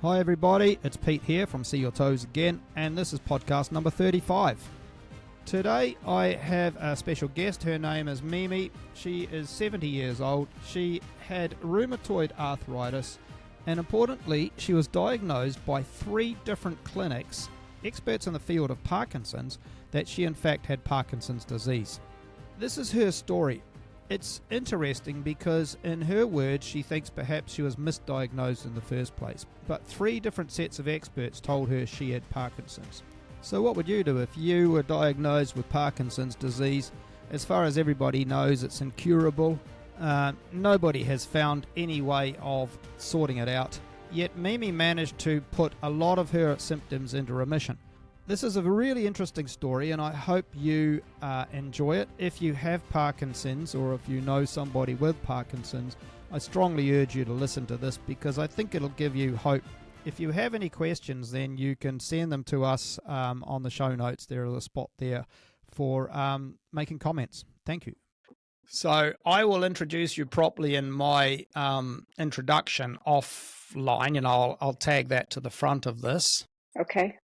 Hi everybody, it's Pete here from See Your Toes again, and this is podcast number 35. Today I have a special guest. Her name is Mimi. She is 70 years old. She had rheumatoid arthritis, and importantly, she was diagnosed by 3 different clinics, experts in the field of Parkinson's, that she in fact had Parkinson's disease. This is her story. It's interesting because, in her words, she thinks perhaps she was misdiagnosed in the first place, but 3 different sets of experts told her she had Parkinson's. So what would you do if you were diagnosed with Parkinson's disease? As far as everybody knows, it's incurable. Nobody has found any way of sorting it out, yet Mimi managed to put a lot of her symptoms into remission. This is a really interesting story, and I hope you enjoy it. If you have Parkinson's, or if you know somebody with Parkinson's, I strongly urge you to listen to this because I think it'll give you hope. If you have any questions, then you can send them to us on the show notes. There is a spot there for making comments. Thank you. So I will introduce you properly in my introduction offline, and I'll tag that to the front of this. Okay.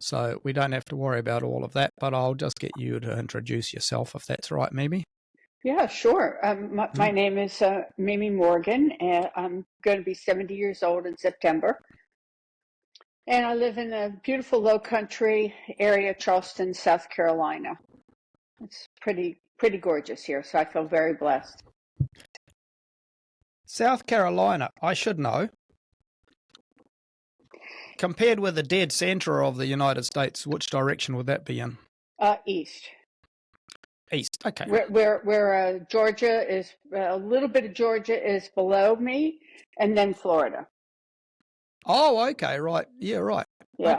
So we don't have to worry about all of that, but I'll just get you to introduce yourself if that's right, Mimi. Yeah, sure. My name is Mimi Morgan, and I'm going to be 70 years old in September. And I live in a beautiful low country area, Charleston, South Carolina. It's pretty gorgeous here, so I feel very blessed. South Carolina, I should know. Compared with the dead center of the United States, which direction would that be in? East. East, okay. Where Georgia is, a little bit of Georgia is below me, and then Florida. Oh, okay, right. Yeah, right. Yeah.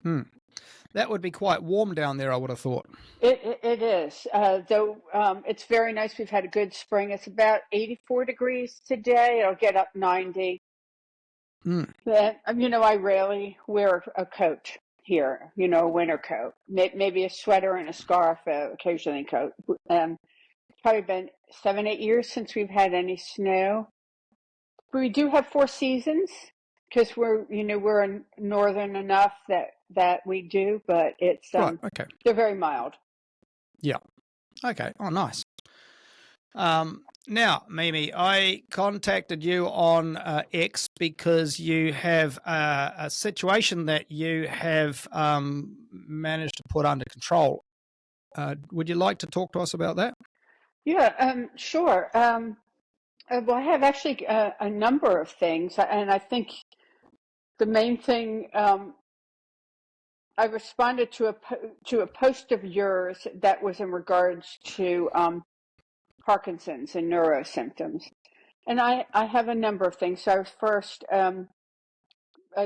Okay. That would be quite warm down there, I would have thought. It is, though it's very nice. We've had a good spring. It's about 84 degrees today. It'll get up 90. But, I rarely wear a coat here, a winter coat, maybe a sweater and a scarf, occasionally a coat. It's probably been 7-8 years since we've had any snow. We do have 4 seasons because we're northern enough that we do, but it's, right, okay. They're very mild. Yeah. Okay. Oh, nice. Now, Mimi, I contacted you on X because you have a situation that you have managed to put under control. Would you like to talk to us about that? Yeah, sure. Well, I have actually a number of things, and I think the main thing, I responded to a post of yours that was in regards to Parkinson's and neuro symptoms. And I have a number of things. So I was first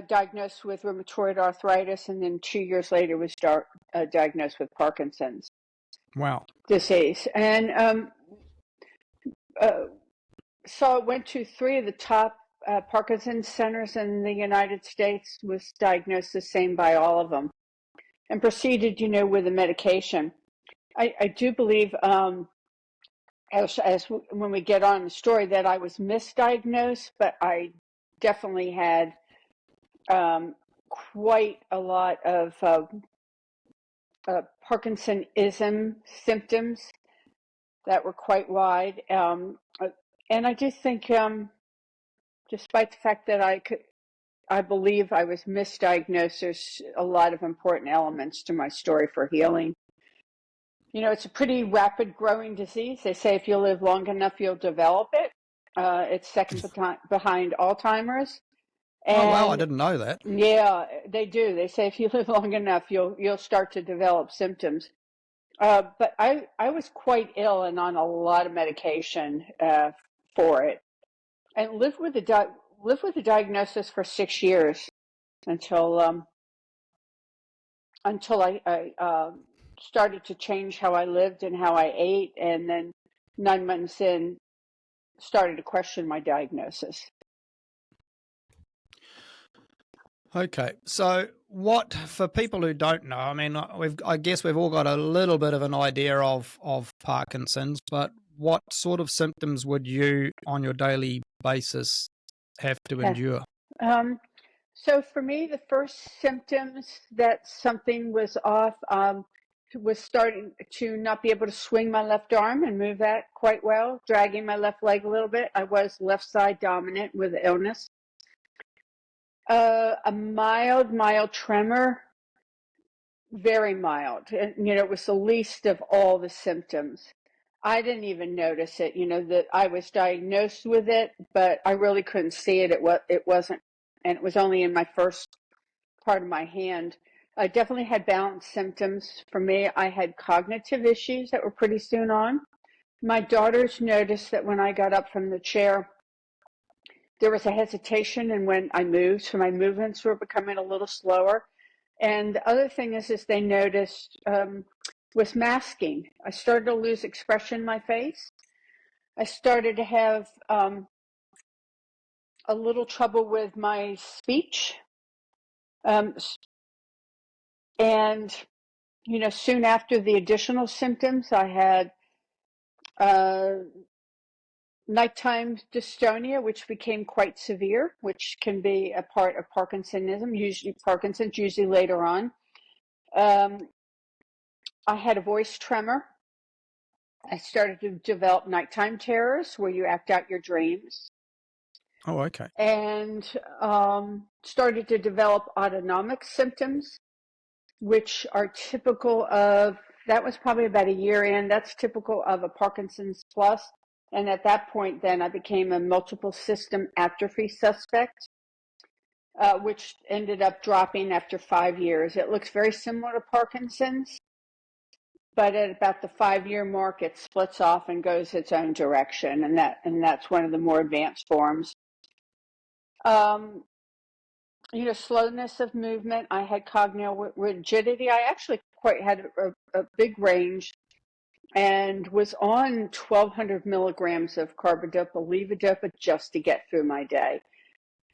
diagnosed with rheumatoid arthritis, and then 2 years later was diagnosed with Parkinson's. Wow. Disease. And so I went to 3 of the top Parkinson's centers in the United States, was diagnosed the same by all of them, and proceeded, with the medication. I do believe as when we get on the story that I was misdiagnosed, but I definitely had quite a lot of Parkinsonism symptoms that were quite wide. And I just think, despite the fact that I believe I was misdiagnosed, there's a lot of important elements to my story for healing. It's a pretty rapid growing disease. They say if you live long enough, you'll develop it. It's second behind Alzheimer's. And, oh, wow, I didn't know that. Yeah, they do. They say if you live long enough, you'll start to develop symptoms. But I was quite ill and on a lot of medication for it, and lived with the diagnosis for 6 years until I started to change how I lived and how I ate, and then 9 months in, started to question my diagnosis. Okay, so what, for people who don't know, I mean, I guess we've all got a little bit of an idea of Parkinson's, but what sort of symptoms would you, on your daily basis, have to endure? So for me, the first symptoms that something was off was starting to not be able to swing my left arm and move that quite well, dragging my left leg a little bit. I was left side dominant with illness. A mild tremor, very mild. And, it was the least of all the symptoms. I didn't even notice it, that I was diagnosed with it, but I really couldn't see it. It wasn't, and it was only in my first part of my hand. I definitely had balance symptoms. For me, I had cognitive issues that were pretty soon on. My daughters noticed that when I got up from the chair, there was a hesitation, and when I moved, so my movements were becoming a little slower. And the other thing is they noticed was masking. I started to lose expression in my face. I started to have a little trouble with my speech. And, soon after the additional symptoms, I had nighttime dystonia, which became quite severe, which can be a part of Parkinsonism, Parkinson's usually later on. I had a voice tremor. I started to develop nighttime terrors where you act out your dreams. Oh, okay. And started to develop autonomic symptoms, which are typical of, that was probably about a year in, that's typical of a Parkinson's plus. And at that point, then I became a multiple system atrophy suspect, which ended up dropping after 5 years. It looks very similar to Parkinson's, but at about the 5-year mark, it splits off and goes its own direction, and that's one of the more advanced forms. Slowness of movement. I had cognitive rigidity. I actually quite had a big range, and was on 1,200 milligrams of carbidopa levodopa just to get through my day.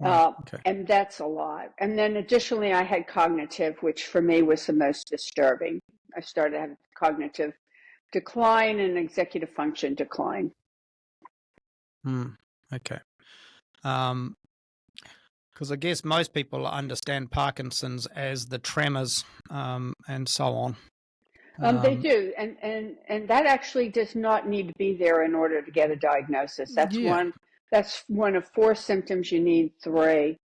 Wow. Okay. And that's a lot. And then additionally, I had cognitive, which for me was the most disturbing. I started to have cognitive decline and executive function decline. Okay. Because I guess most people understand Parkinson's as the tremors and so on. They do, and that actually does not need to be there in order to get a diagnosis. That's one of 4 symptoms. You need 3.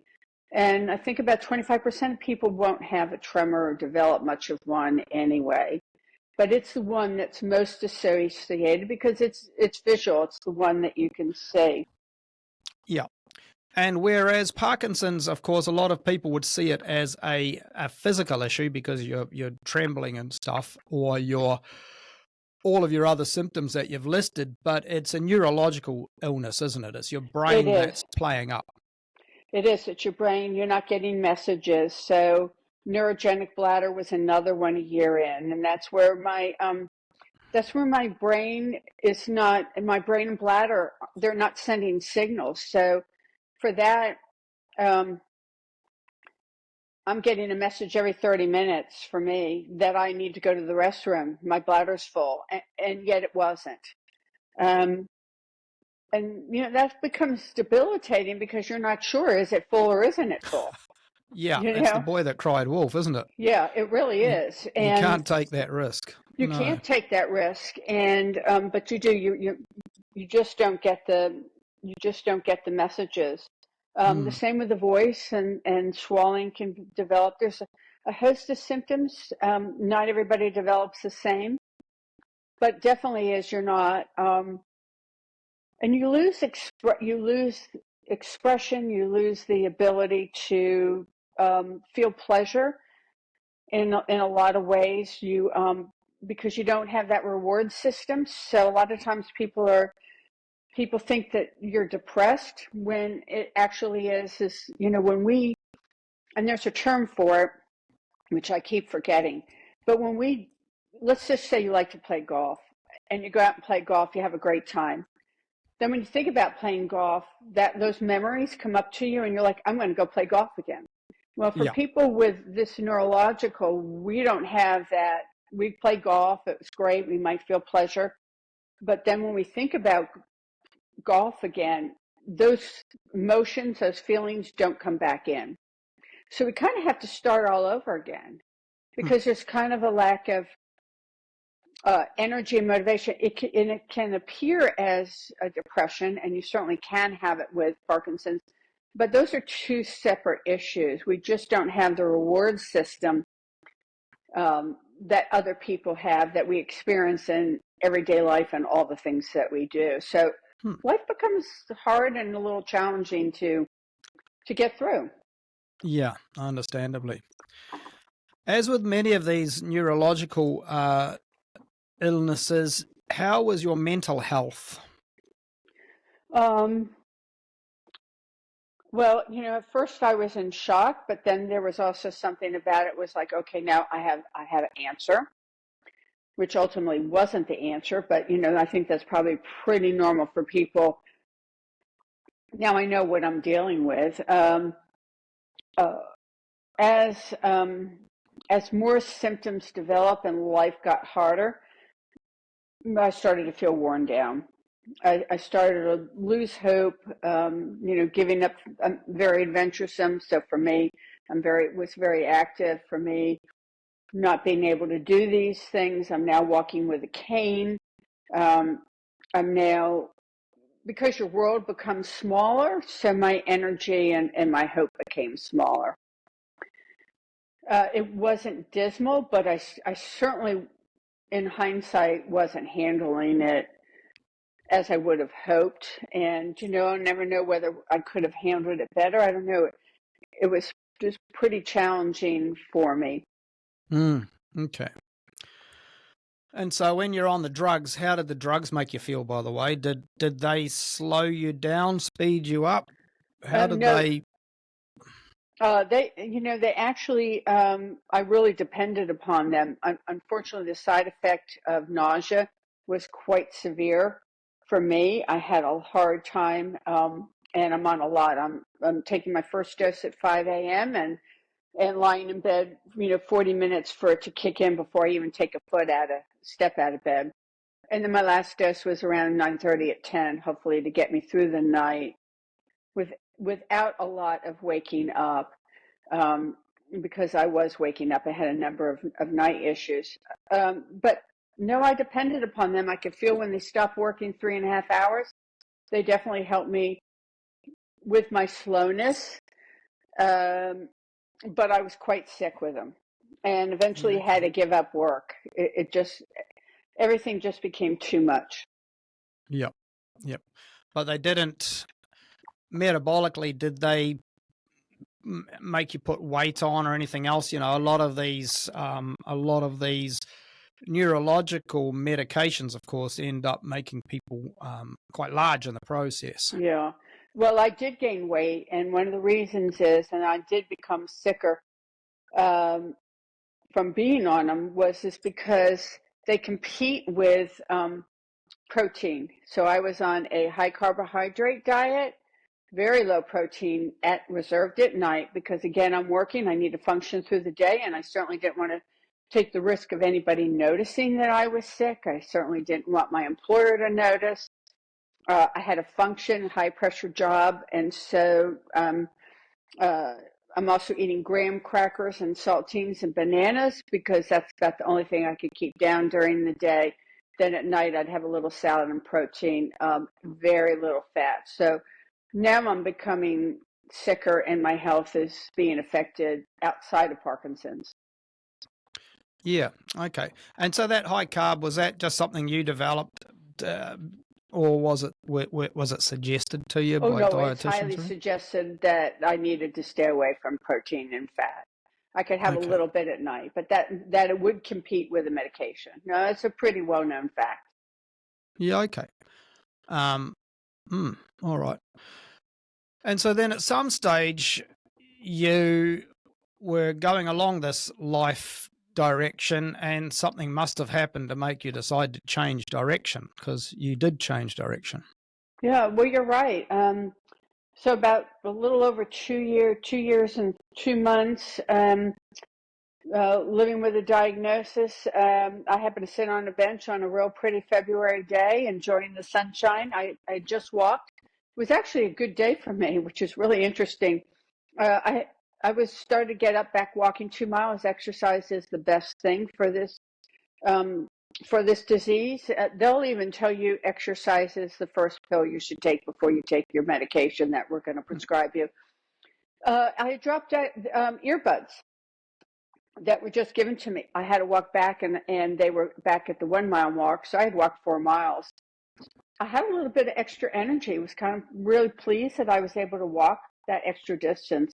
And I think about 25% of people won't have a tremor or develop much of one anyway. But it's the one that's most associated because it's visual. It's the one that you can see. Yeah. And whereas Parkinson's, of course, a lot of people would see it as a physical issue because you're trembling and stuff, or all of your other symptoms that you've listed, but it's a neurological illness, isn't it? It's your brain that's playing up. It is. It's your brain. You're not getting messages. So neurogenic bladder was another one a year in, and that's where my brain is not, and my brain and bladder, they're not sending signals. So for that, I'm getting a message every 30 minutes for me that I need to go to the restroom. My bladder's full, and yet it wasn't. And that becomes debilitating because you're not sure, is it full or isn't it full? Yeah, it's the boy that cried wolf, isn't it? Yeah, it really is. And you can't take that risk. You can't take that risk, and but you do. You just don't get the messages. The same with the voice, and swallowing can develop. There's a host of symptoms. Not everybody develops the same, but definitely as you're not. And you lose expression. You lose the ability to feel pleasure in a lot of ways. Because you don't have that reward system. So a lot of times people think that you're depressed when it actually is when and there's a term for it, which I keep forgetting. But let's just say you like to play golf, and you go out and play golf, you have a great time. Then when you think about playing golf, those memories come up to you, and you're like, I'm going to go play golf again. Well, for people with this neurological, we don't have that. We play golf, it was great, we might feel pleasure. But then when we think about golf again, those emotions, those feelings don't come back in. So we kind of have to start all over again because there's kind of a lack of energy and motivation. And it can appear as a depression, and you certainly can have it with Parkinson's, but those are two separate issues. We just don't have the reward system that other people have, that we experience in everyday life and all the things that we do. So life becomes hard and a little challenging to get through. Yeah, understandably. As with many of these neurological illnesses, how was your mental health? Well, at first I was in shock, but then there was also something about it was like, okay, now I have an answer, which ultimately wasn't the answer, but I think that's probably pretty normal for people. Now I know what I'm dealing with. As more symptoms develop and life got harder, I started to feel worn down. I started to lose hope, giving up. I'm very adventuresome. So for me, was very active. For me, not being able to do these things, I'm now walking with a cane. I'm now, because your world becomes smaller, so my energy and my hope became smaller. It wasn't dismal, but I certainly, in hindsight, wasn't handling it as I would have hoped. And, I never know whether I could have handled it better. I don't know. It was just pretty challenging for me. Okay. And so when you're on the drugs, how did the drugs make you feel, by the way? Did they slow you down, speed you up? How did No. they? They actually, I really depended upon them. Unfortunately, the side effect of nausea was quite severe for me. I had a hard time, and I'm on a lot. I'm taking my first dose at 5 a.m. and lying in bed, 40 minutes for it to kick in before I even take a step out of bed. And then my last dose was around 9:30 at 10, hopefully to get me through the night without a lot of waking up, because I was waking up. I had a number of night issues. But no, I depended upon them. I could feel when they stopped working 3.5 hours. They definitely helped me with my slowness. But I was quite sick with them, and eventually had to give up work. Everything just became too much. Yep. But they didn't, metabolically, did they make you put weight on or anything else? A lot of these neurological medications, of course, end up making people quite large in the process. Yeah. Well, I did gain weight, and one of the reasons is, and I did become sicker from being on them, is because they compete with protein. So I was on a high carbohydrate diet, very low protein, reserved at night, because again, I'm working, I need to function through the day, and I certainly didn't want to take the risk of anybody noticing that I was sick. I certainly didn't want my employer to notice. I had a function, high pressure job, and so I'm also eating graham crackers and saltines and bananas, because that's about the only thing I could keep down during the day. Then at night, I'd have a little salad and protein, very little fat. So now I'm becoming sicker, and my health is being affected outside of Parkinson's. Yeah. Okay. And so that high carb, was that just something you developed, or was it suggested to you by dietitians? It's highly suggested that I needed to stay away from protein and fat. I could have a little bit at night, but that it would compete with a medication. No, it's a pretty well-known fact. Yeah. Okay. All right. And so then at some stage you were going along this life direction, and something must have happened to make you decide to change direction, because you did change direction. Yeah, well, you're right. So about a little over 2 years and 2 months, living with a diagnosis, I happened to sit on a bench on a real pretty February day, enjoying the sunshine. I just walked was actually a good day for me, which is really interesting. Uh, I I was started to get up back walking 2 miles. Exercise is the best thing um, for this disease. They'll even tell you exercise is the first pill you should take before you take your medication that we're going to prescribe you. I dropped earbuds that were just given to me. I had to walk back, and they were back at the 1 mile mark, so I had walked 4 miles. I had a little bit of extra energy. I was kind of really pleased that I was able to walk that extra distance.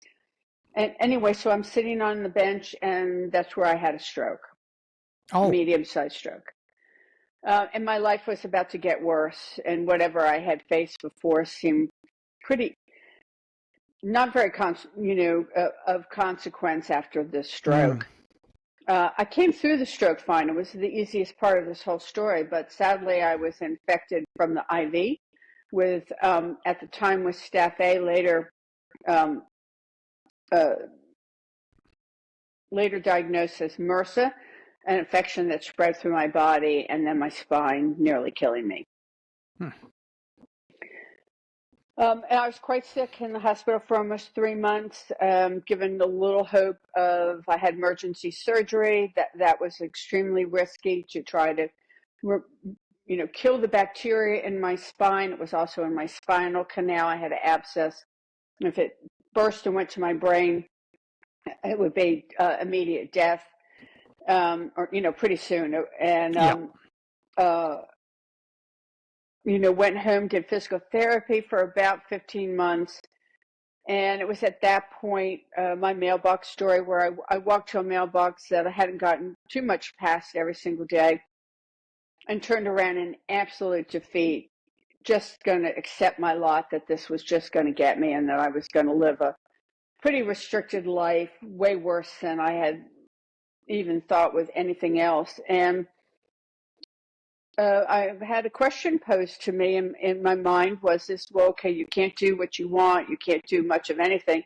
And anyway, so I'm sitting on the bench, and that's where I had a stroke, medium-sized stroke. And my life was about to get worse, and whatever I had faced before seemed pretty, not very, of consequence after this stroke. I came through the stroke fine. It was the easiest part of this whole story, but sadly I was infected from the IV with, at the time was Staph A, later diagnosed as MRSA, an infection that spread through my body and then my spine, nearly killing me. And I was quite sick in the hospital for almost 3 months, given the little hope of, I had emergency surgery. That was extremely risky to try to, kill the bacteria in my spine. It was also in my spinal canal. I had an abscess. If it burst and went to my brain, it would be immediate death, or pretty soon. And went home, did physical therapy for about 15 months. And it was at that point, my mailbox story, where I walked to a mailbox that I hadn't gotten too much past every single day, and turned around in absolute defeat, just going to accept my lot, that this was just going to get me, and that I was going to live a pretty restricted life, way worse than I had even thought with anything else. And I had a question posed to me in my mind. Was this, well, okay, you can't do what you want, you can't do much of anything.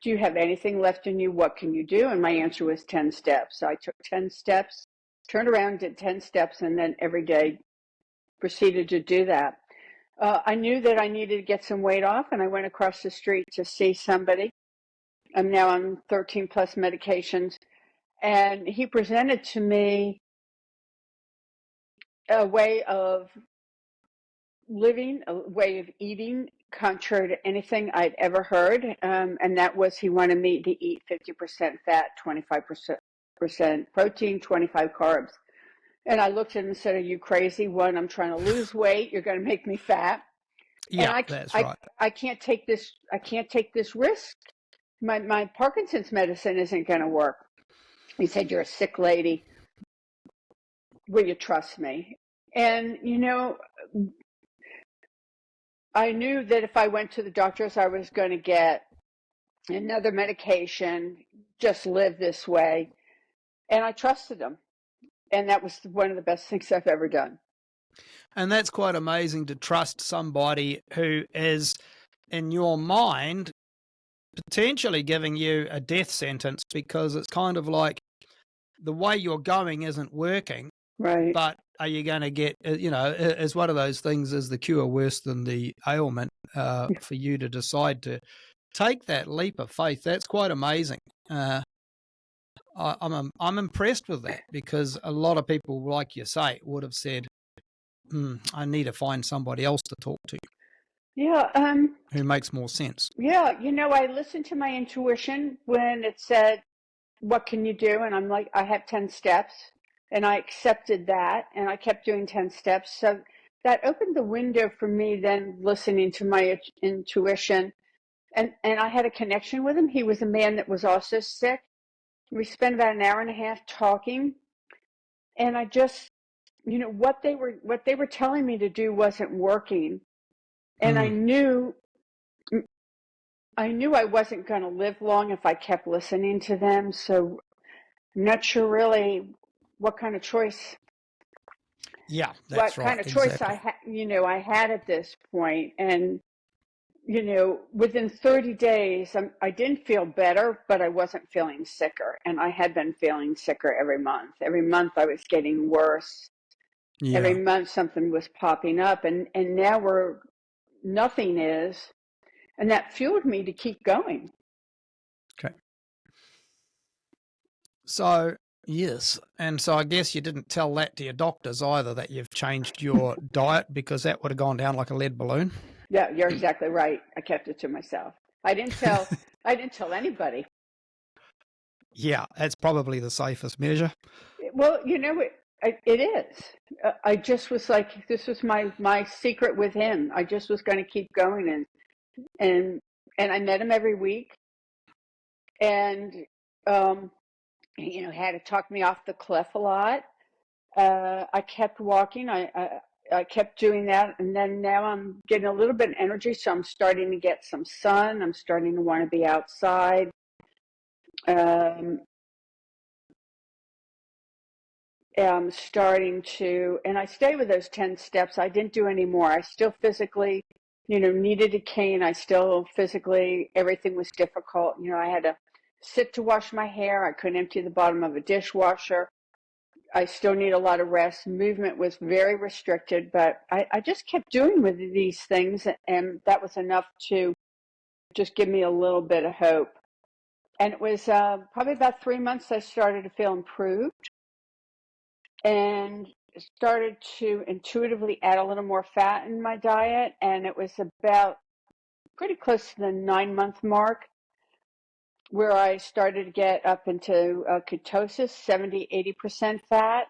Do you have anything left in you? What can you do? And my answer was 10 steps. So I took 10 steps, turned around, did 10 steps, and then every day proceeded to do that. I knew that I needed to get some weight off, and I went across the street to see somebody. I'm now on 13 plus medications, and he presented to me a way of living, a way of eating contrary to anything I'd ever heard, and that was, he wanted me to eat 50% fat, 25% protein, 25 carbs. And I looked at him and said, "Are you crazy? One, I'm trying to lose weight. You're going to make me fat. Yeah, that's right. I can't take this. I can't take this risk. My Parkinson's medicine isn't going to work." He said, "You're a sick lady. Will you trust me?" And, I knew that if I went to the doctors, I was going to get another medication, just live this way. And I trusted him. And that was one of the best things I've ever done. And that's quite amazing, to trust somebody who is, in your mind, potentially giving you a death sentence, because it's kind of like the way you're going isn't working. Right. But are you going to get, is one of those things, is the cure worse than the ailment, for you to decide to take that leap of faith? That's quite amazing. I'm impressed with that, because a lot of people, like you say, would have said, I need to find somebody else to talk to. Yeah. Who makes more sense. Yeah. I listened to my intuition when it said, "What can you do?" And I'm like, I have 10 steps. And I accepted that, and I kept doing 10 steps. So that opened the window for me, then listening to my intuition. And I had a connection with him. He was a man that was also sick. We spent about an hour and a half talking. And I just, what they were telling me to do wasn't working. And I knew I wasn't going to live long if I kept listening to them. So I'm not sure really what kind of choice. Yeah, that's right. What kind of choice exactly. I had at this point. And, within 30 days, I didn't feel better, but I wasn't feeling sicker. And I had been feeling sicker every month. Every month I was getting worse. Yeah. Every month something was popping up. And now we're, nothing is. And that fueled me to keep going. Okay. So, yes. And so I guess you didn't tell that to your doctors either, that you've changed your diet, because that would have gone down like a lead balloon. Yeah, you're exactly right. I kept it to myself. I didn't tell anybody. Yeah, that's probably the safest measure. Well, it is. I just was like, this was my secret with him. I just was going to keep going, and I met him every week, and had to talk me off the cliff a lot. I kept walking. I kept doing that, and then now I'm getting a little bit of energy, so I'm starting to get some sun. I'm starting to want to be outside. I'm starting to, and I stay with those 10 steps. I didn't do any more. I still physically, needed a cane. I still physically, everything was difficult. I had to sit to wash my hair. I couldn't empty the bottom of a dishwasher. I still need a lot of rest. Movement was very restricted, but I just kept doing with these things, and that was enough to just give me a little bit of hope. And it was probably about 3 months I started to feel improved and started to intuitively add a little more fat in my diet. And it was about pretty close to the 9-month mark where I started to get up into ketosis, 70, 80% fat,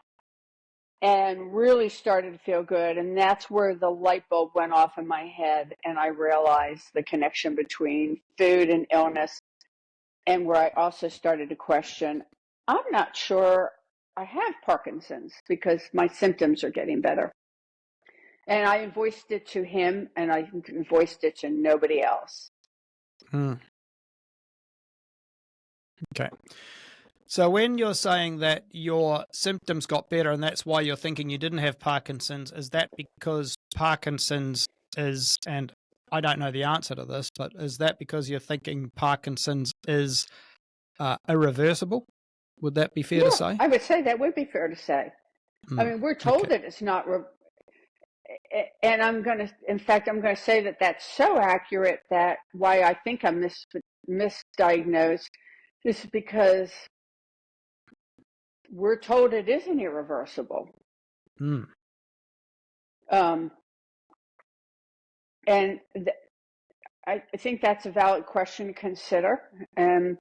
and really started to feel good. And that's where the light bulb went off in my head, and I realized the connection between food and illness, and where I also started to question, I'm not sure I have Parkinson's because my symptoms are getting better. And I voiced it to him, and I voiced it to nobody else. Okay. So when you're saying that your symptoms got better and that's why you're thinking you didn't have Parkinson's, is that because Parkinson's is, and I don't know the answer to this, but is that because you're thinking Parkinson's is irreversible? Would that be fair to say? I would say that would be fair to say. I mean, we're told that it's not, and I'm going to say that that's so accurate that why I think I'm misdiagnosed is because we're told it isn't irreversible. And I think that's a valid question to consider. And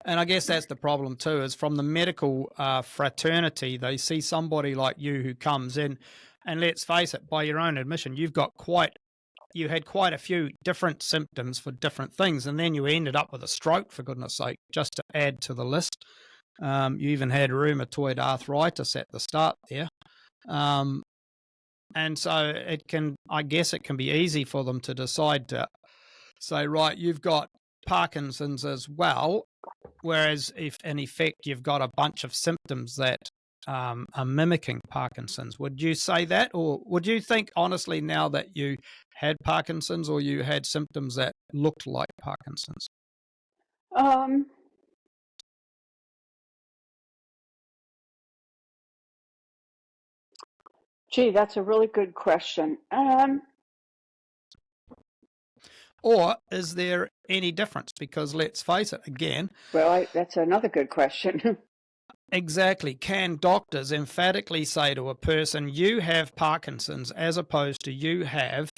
I guess that's the problem too, is from the medical fraternity, they see somebody like you who comes in, and let's face it, by your own admission, you had quite a few different symptoms for different things, and then you ended up with a stroke, for goodness sake, just to add to the list. You even had rheumatoid arthritis at the start there. And so I guess it can be easy for them to decide to say, right, you've got Parkinson's as well, whereas if in effect you've got a bunch of symptoms that are mimicking Parkinson's. Would you say that, or would you think honestly now that you had Parkinson's or you had symptoms that looked like Parkinson's? Gee, that's a really good question. Or is there any difference? Because let's face it, again. Well, that's another good question. Exactly. Can doctors emphatically say to a person, you have Parkinson's, as opposed to you have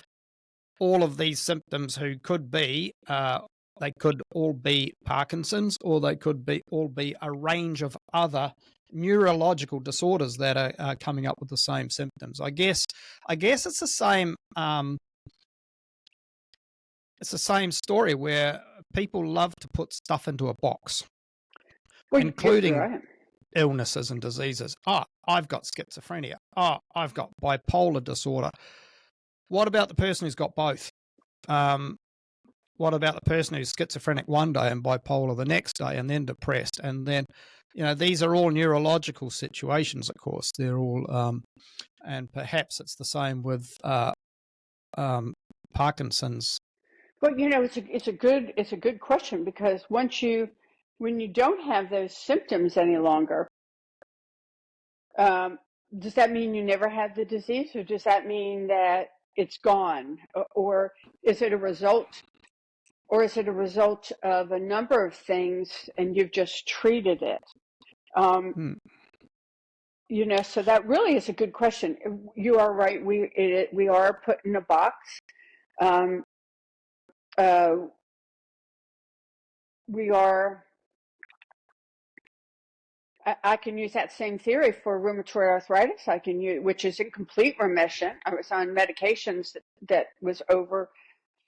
all of these symptoms who could be, they could all be Parkinson's, or they could all be a range of other neurological disorders that are coming up with the same symptoms. I guess it's the same. It's the same story where people love to put stuff into a box, including illnesses and diseases. Oh, I've got schizophrenia. Oh, I've got bipolar disorder. What about the person who's got both? What about the person who's schizophrenic one day and bipolar the next day and then depressed? And then, these are all neurological situations, of course. They're all, and perhaps it's the same with Parkinson's. Well, it's a good question, because when you don't have those symptoms any longer, does that mean you never had the disease, or does that mean that it's gone? Or is it a result, of a number of things and you've just treated it? So that really is a good question. You are right. We are put in a box. We are. I can use that same theory for rheumatoid arthritis. I can use, which is in complete remission. I was on medications that was over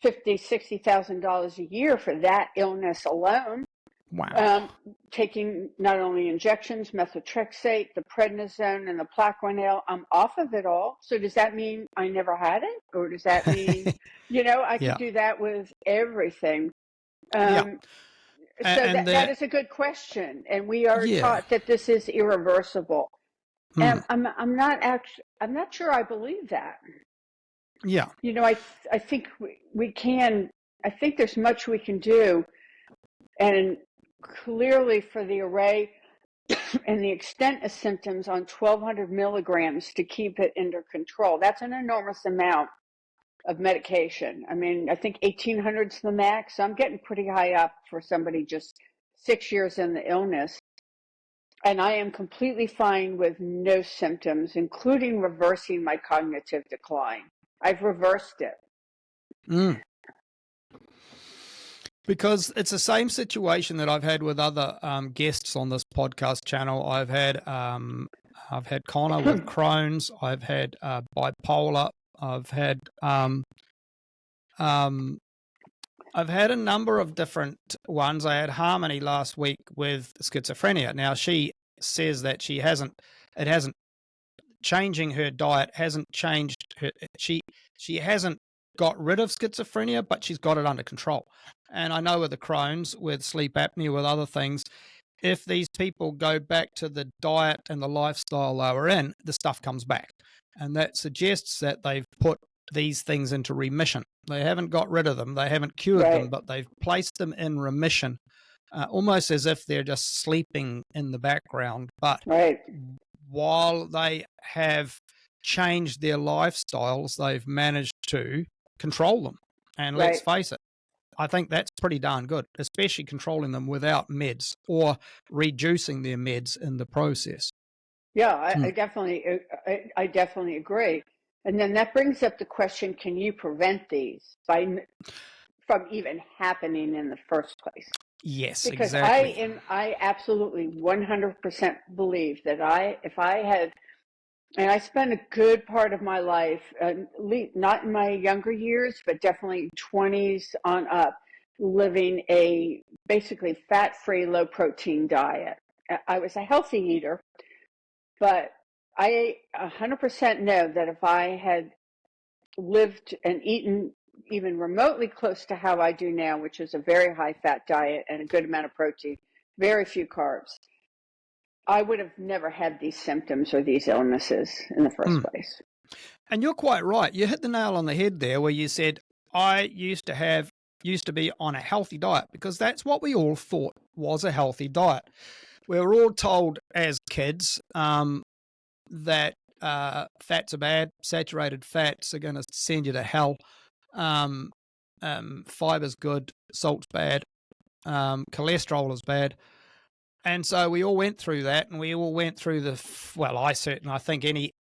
$50,000-$60,000 a year for that illness alone. Wow. Taking not only injections, methotrexate, the prednisone, and the Plaquenil. I'm off of it all. So does that mean I never had it? Or does that mean, I could do that with everything? So that is a good question. And we are taught that this is irreversible. And I'm not sure I believe that. Yeah. I think we can, I think there's much we can do. And clearly for the array and the extent of symptoms on 1,200 milligrams to keep it under control, that's an enormous amount of medication. I mean, I think 1,800 is the max. So I'm getting pretty high up for somebody just 6 years in the illness. And I am completely fine with no symptoms, including reversing my cognitive decline. I've reversed it. Because it's the same situation that I've had with other guests on this podcast channel. I've had Connor with Crohn's. I've had bipolar. I've had a number of different ones. I had Harmony last week with schizophrenia. Now she says that it hasn't changing her diet hasn't changed her. She hasn't got rid of schizophrenia, but she's got it under control. And I know with the Crohn's, with sleep apnea, with other things, if these people go back to the diet and the lifestyle they were in, the stuff comes back. And that suggests that they've put these things into remission. They haven't got rid of them. They haven't cured them, but they've placed them in remission, almost as if they're just sleeping in the background. But while they have changed their lifestyles, they've managed to control them. And let's face it, I think that's pretty darn good, especially controlling them without meds or reducing their meds in the process. Yeah, I definitely agree. And then that brings up the question, can you prevent these from even happening in the first place? Yes, because exactly. I absolutely 100% believe that if I had, and I spent a good part of my life, not in my younger years, but definitely 20s on up, living a basically fat-free, low-protein diet. I was a healthy eater, but I 100% know that if I had lived and eaten even remotely close to how I do now, which is a very high-fat diet and a good amount of protein, very few carbs, I would have never had these symptoms or these illnesses in the first place. And you're quite right. You hit the nail on the head there where you said, I used to be on a healthy diet, because that's what we all thought was a healthy diet. We were all told as kids that fats are bad, saturated fats are going to send you to hell, fiber's good, salt's bad, cholesterol is bad. And so we all went through that, and we all went through I think any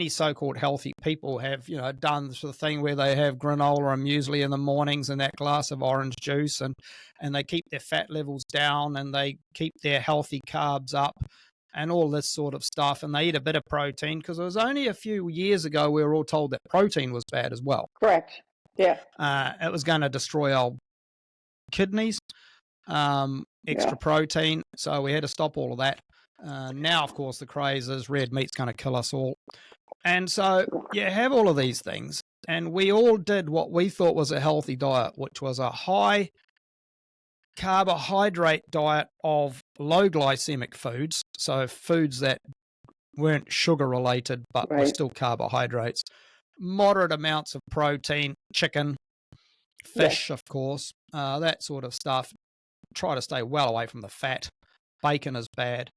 so-called healthy people have, done the sort of thing where they have granola and muesli in the mornings and that glass of orange juice, and they keep their fat levels down, and they keep their healthy carbs up and all this sort of stuff. And they eat a bit of protein, because it was only a few years ago we were all told that protein was bad as well. Correct. Yeah. It was going to destroy our kidneys. Extra protein, so we had to stop all of that. Now, of course, the craze is red meat's going to kill us all. And so you have all of these things, and we all did what we thought was a healthy diet, which was a high carbohydrate diet of low glycemic foods, so foods that weren't sugar related but were still carbohydrates, moderate amounts of protein, chicken, fish, of course, that sort of stuff. Try to stay well away from the fat. Bacon is bad.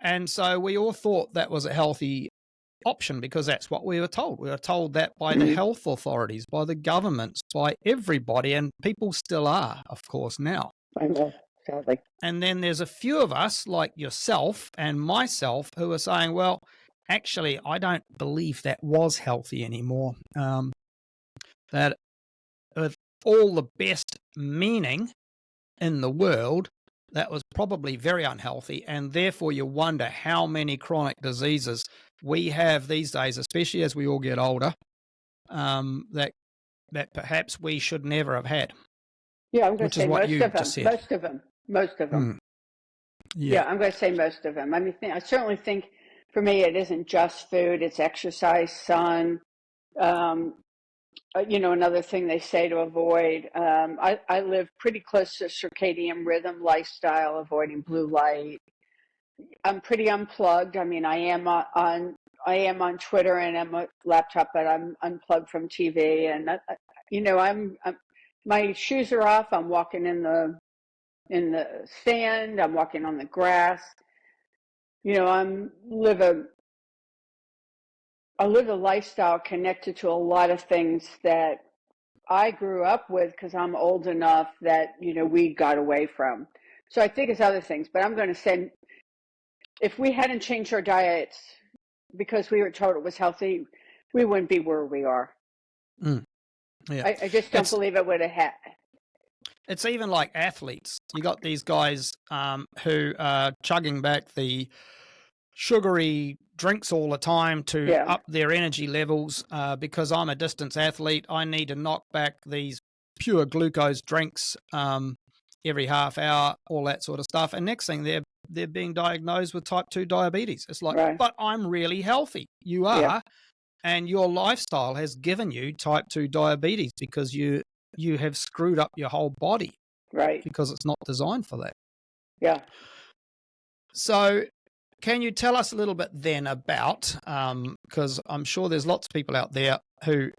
And so we all thought that was a healthy option because that's what we were told. We were told that by the health authorities, by the governments, by everybody, and people still are, of course, now. I know, sadly. And then there's a few of us, like yourself and myself, who are saying, well, actually, I don't believe that was healthy anymore. That with all the best meaning in the world, that was probably very unhealthy, and therefore you wonder how many chronic diseases we have these days, especially as we all get older, that perhaps we should never have had. Yeah, I'm going to say most of them. Just said. Most of them. Yeah, I'm going to say most of them. I mean, I certainly think for me it isn't just food; it's exercise, sun. Another thing they say to avoid. I live pretty close to circadian rhythm lifestyle, avoiding blue light. I'm pretty unplugged. I mean, I am on Twitter and I'm a laptop, but I'm unplugged from TV. And I'm my shoes are off. I'm walking in the sand. I'm walking on the grass. I live a lifestyle connected to a lot of things that I grew up with because I'm old enough that, we got away from. So I think it's other things, but I'm going to say if we hadn't changed our diets because we were told it was healthy, we wouldn't be where we are. Yeah. I just don't believe it would have happened. It's even like athletes. You got these guys who are chugging back the sugary drinks all the time to up their energy levels. Because I'm a distance athlete, I need to knock back these pure glucose drinks every half hour, all that sort of stuff. And next thing, they're being diagnosed with type 2 diabetes. It's like, but I'm really healthy. You are, and your lifestyle has given you type 2 diabetes because you have screwed up your whole body. Right. Because it's not designed for that. Yeah. So can you tell us a little bit then about, because I'm sure there's lots of people out there who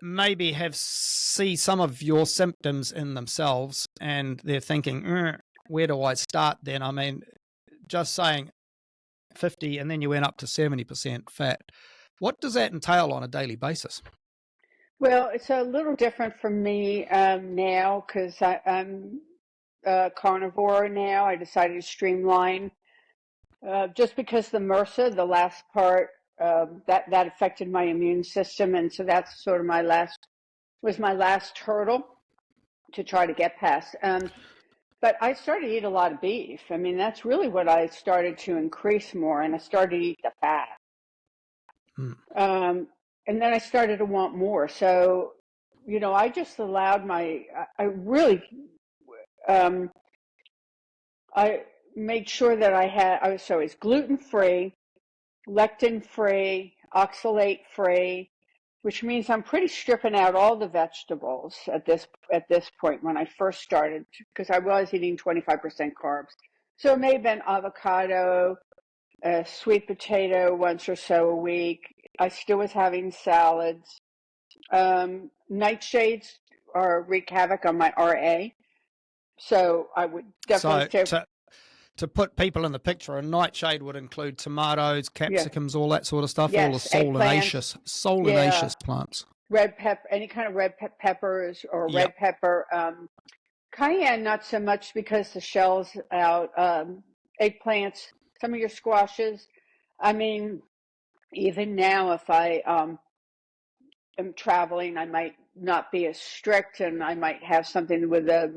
maybe see some of your symptoms in themselves and they're thinking, where do I start then? I mean, just saying 50 and then you went up to 70% fat. What does that entail on a daily basis? Well, it's a little different for me now because I'm a carnivore now. I decided to streamline just because the MRSA, the last part, that affected my immune system, and so that's sort of my last hurdle to try to get past. But I started to eat a lot of beef. I mean, that's really what I started to increase more, and I started to eat the fat. And then I started to want more. So, I just allowed I made sure that I was always gluten-free, lectin-free, oxalate-free, which means I'm pretty stripping out all the vegetables at this point when I first started, because I was eating 25% carbs. So it may have been avocado, sweet potato once or so a week. I still was having salads. Nightshades wreak havoc on my RA. So I would definitely say... To put people in the picture, a nightshade would include tomatoes, capsicums, all that sort of stuff, all the solanaceous plants. Red pepper, any kind of red peppers or red pepper. Cayenne, not so much because the shell's out. Eggplants, some of your squashes. I mean, even now, if I am traveling, I might not be as strict, and I might have something with a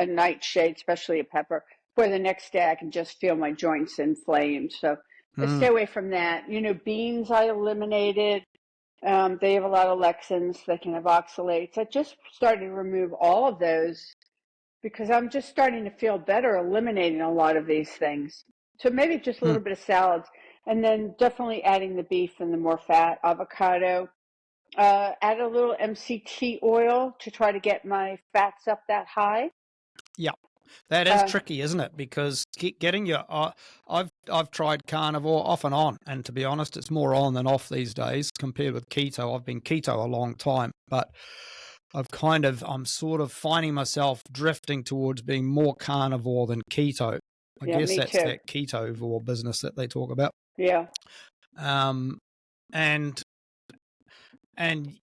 nightshade, especially a pepper. For the next day, I can just feel my joints inflamed. So I stay away from that. Beans I eliminated. They have a lot of lectins. They can have oxalates. I just started to remove all of those because I'm just starting to feel better eliminating a lot of these things. So maybe just a little bit of salads. And then definitely adding the beef and the more fat, avocado. Add a little MCT oil to try to get my fats up that high. Yeah. That is tricky, isn't it? Because getting your, I've tried carnivore off and on, and to be honest, it's more on than off these days compared with keto. I've been keto a long time, but I'm sort of finding myself drifting towards being more carnivore than keto. I guess that's that ketovore business that they talk about. Yeah. Um, and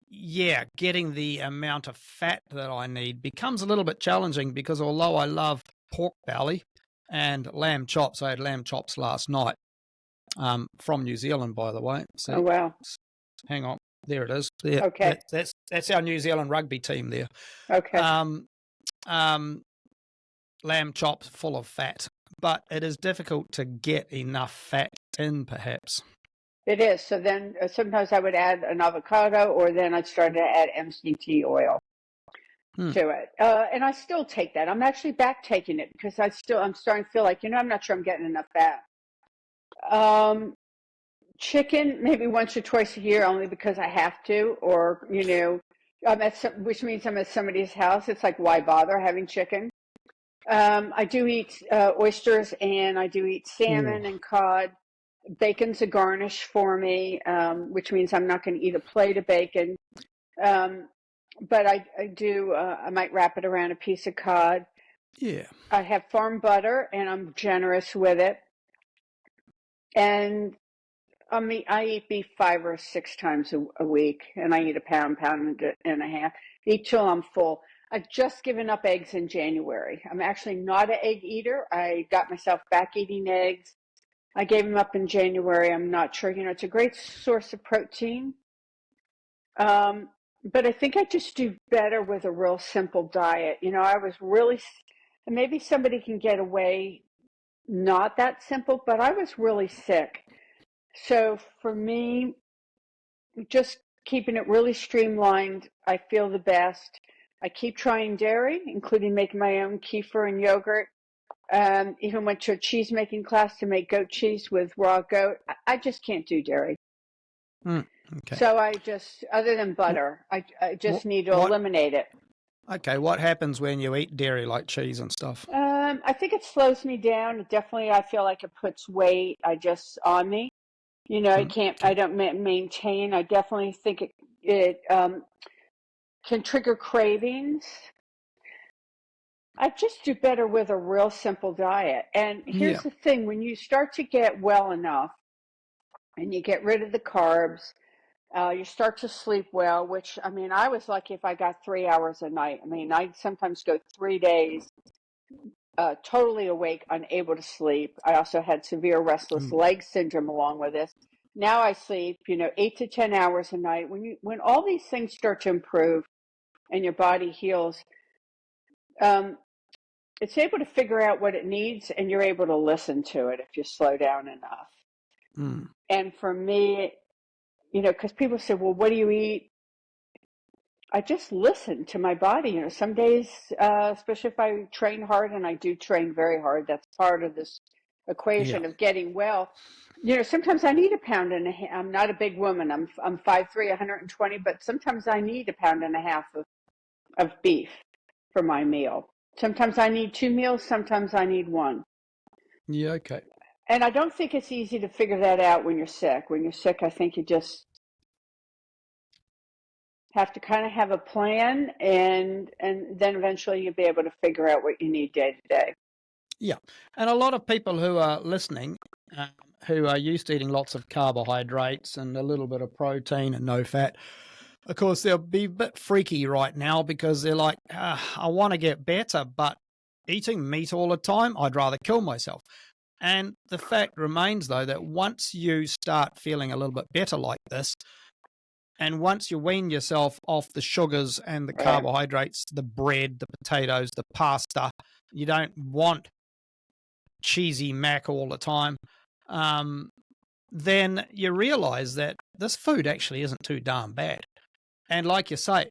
yeah, getting the amount of fat that I need becomes a little bit challenging because although I love pork belly and lamb chops, I had lamb chops last night, from New Zealand, by the way. See, Oh, wow. hang on, there it is. There, Okay. that's our New Zealand rugby team there. Okay. Um, lamb chops full of fat, but it is difficult to get enough fat in, perhaps. It is. So then sometimes I would add an avocado, or then I'd start to add MCT oil to it. And I still take that. I'm actually back taking it because I'm starting to feel like, I'm not sure I'm getting enough fat. Chicken, maybe once or twice a year, only because I have to, or, which means I'm at somebody's house. It's like, why bother having chicken? I do eat oysters, and I do eat salmon and cod. Bacon's a garnish for me, which means I'm not going to eat a plate of bacon. But I might wrap it around a piece of cod. Yeah. I have farm butter, and I'm generous with it. And I eat beef 5 or 6 times a week, and I eat a pound and a half. Eat till I'm full. I've just given up eggs in January. I'm actually not an egg eater. I got myself back eating eggs. I gave them up in January. I'm not sure. It's a great source of protein. But I think I just do better with a real simple diet. I was really, and maybe somebody can get away not that simple, but I was really sick. So for me, just keeping it really streamlined, I feel the best. I keep trying dairy, including making my own kefir and yogurt. Even went to a cheese making class to make goat cheese with raw goat. I just can't do dairy. Okay. So I just, other than butter, I just need to eliminate it. Okay, what happens when you eat dairy like cheese and stuff? I think it slows me down. Definitely, I feel like it puts weight on me. I don't maintain. I definitely think it can trigger cravings. I just do better with a real simple diet. And here's the thing, when you start to get well enough and you get rid of the carbs, you start to sleep well, which, I was lucky if I got 3 hours a night. I sometimes go 3 days totally awake, unable to sleep. I also had severe restless leg syndrome along with this. Now I sleep, 8 to 10 hours a night. When all these things start to improve and your body heals, it's able to figure out what it needs, and you're able to listen to it if you slow down enough. And for me, because people say, well, what do you eat? I just listen to my body. Some days, especially if I train hard, and I do train very hard, that's part of this equation of getting well. Sometimes I need a pound and a half. I'm not a big woman. I'm 5'3", 120, but sometimes I need a pound and a half of beef for my meal. Sometimes I need 2 meals. Sometimes I need 1. Yeah, okay. And I don't think it's easy to figure that out when you're sick. When you're sick, I think you just have to kind of have a plan, and then eventually you'll be able to figure out what you need day to day. Yeah. And a lot of people who are listening, who are used to eating lots of carbohydrates and a little bit of protein and no fat, of course, they'll be a bit freaky right now because they're like, I want to get better, but eating meat all the time, I'd rather kill myself. And the fact remains, though, that once you start feeling a little bit better like this, and once you wean yourself off the sugars and the carbohydrates, the bread, the potatoes, the pasta, you don't want cheesy mac all the time, then you realize that this food actually isn't too darn bad. And like you say,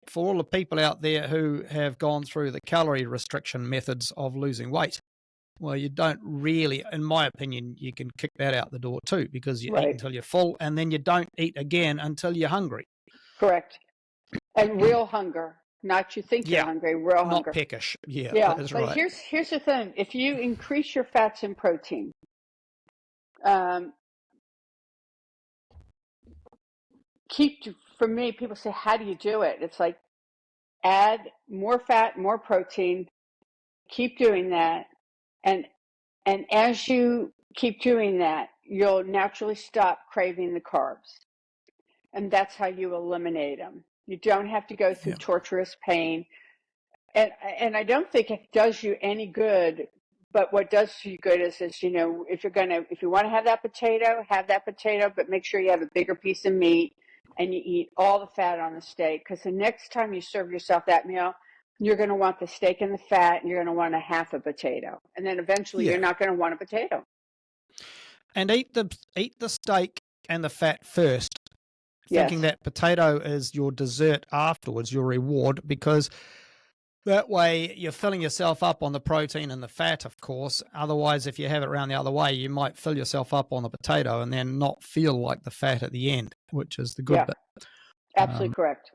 for all the people out there who have gone through the calorie restriction methods of losing weight, well, you don't really, in my opinion, you can kick that out the door too, because you eat until you're full and then you don't eat again until you're hungry. Correct. And real hunger, not you think you're hungry, real hunger. Not peckish. Yeah, that's but right. Here's the thing. If you increase your fats and protein, for me, people say, how do you do it? It's like, add more fat, more protein, keep doing that. And as you keep doing that, you'll naturally stop craving the carbs. And that's how you eliminate them. You don't have to go through torturous pain. And I don't think it does you any good. But what does you good is if you want to have that potato, but make sure you have a bigger piece of meat and you eat all the fat on the steak. Because the next time you serve yourself that meal, you're going to want the steak and the fat, and you're going to want a half a potato. And then eventually you're not going to want a potato. And eat the steak and the fat first, thinking that potato is your dessert afterwards, your reward, because that way you're filling yourself up on the protein and the fat, of course. Otherwise, if you have it around the other way, you might fill yourself up on the potato and then not feel like the fat at the end, which is the good bit. Absolutely correct.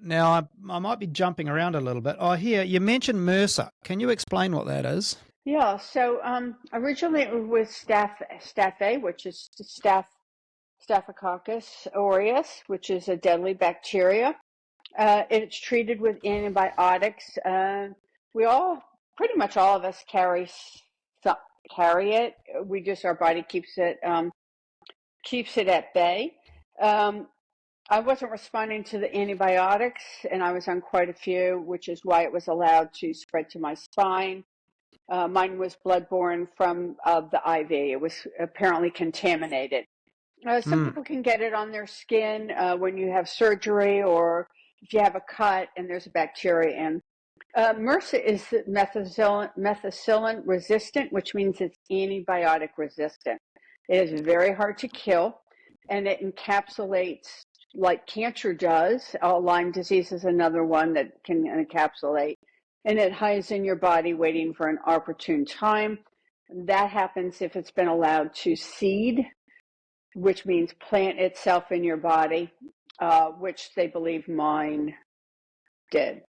Now, I might be jumping around a little bit. Oh, here, you mentioned MRSA. Can you explain what that is? Yeah, so originally it was staph A, which is Staphylococcus aureus, which is a deadly bacteria. It's treated with antibiotics. Pretty much all of us carry it. Our body keeps it at bay. I wasn't responding to the antibiotics, and I was on quite a few, which is why it was allowed to spread to my spine. Mine was bloodborne from the IV. It was apparently contaminated. Some people can get it on their skin when you have surgery, or if you have a cut and there's a bacteria in. MRSA is methicillin resistant, which means it's antibiotic resistant. It is very hard to kill, and it encapsulates like cancer does. Lyme disease is another one that can encapsulate, and it hides in your body waiting for an opportune time. That happens if it's been allowed to seed, which means plant itself in your body, which they believe mine did.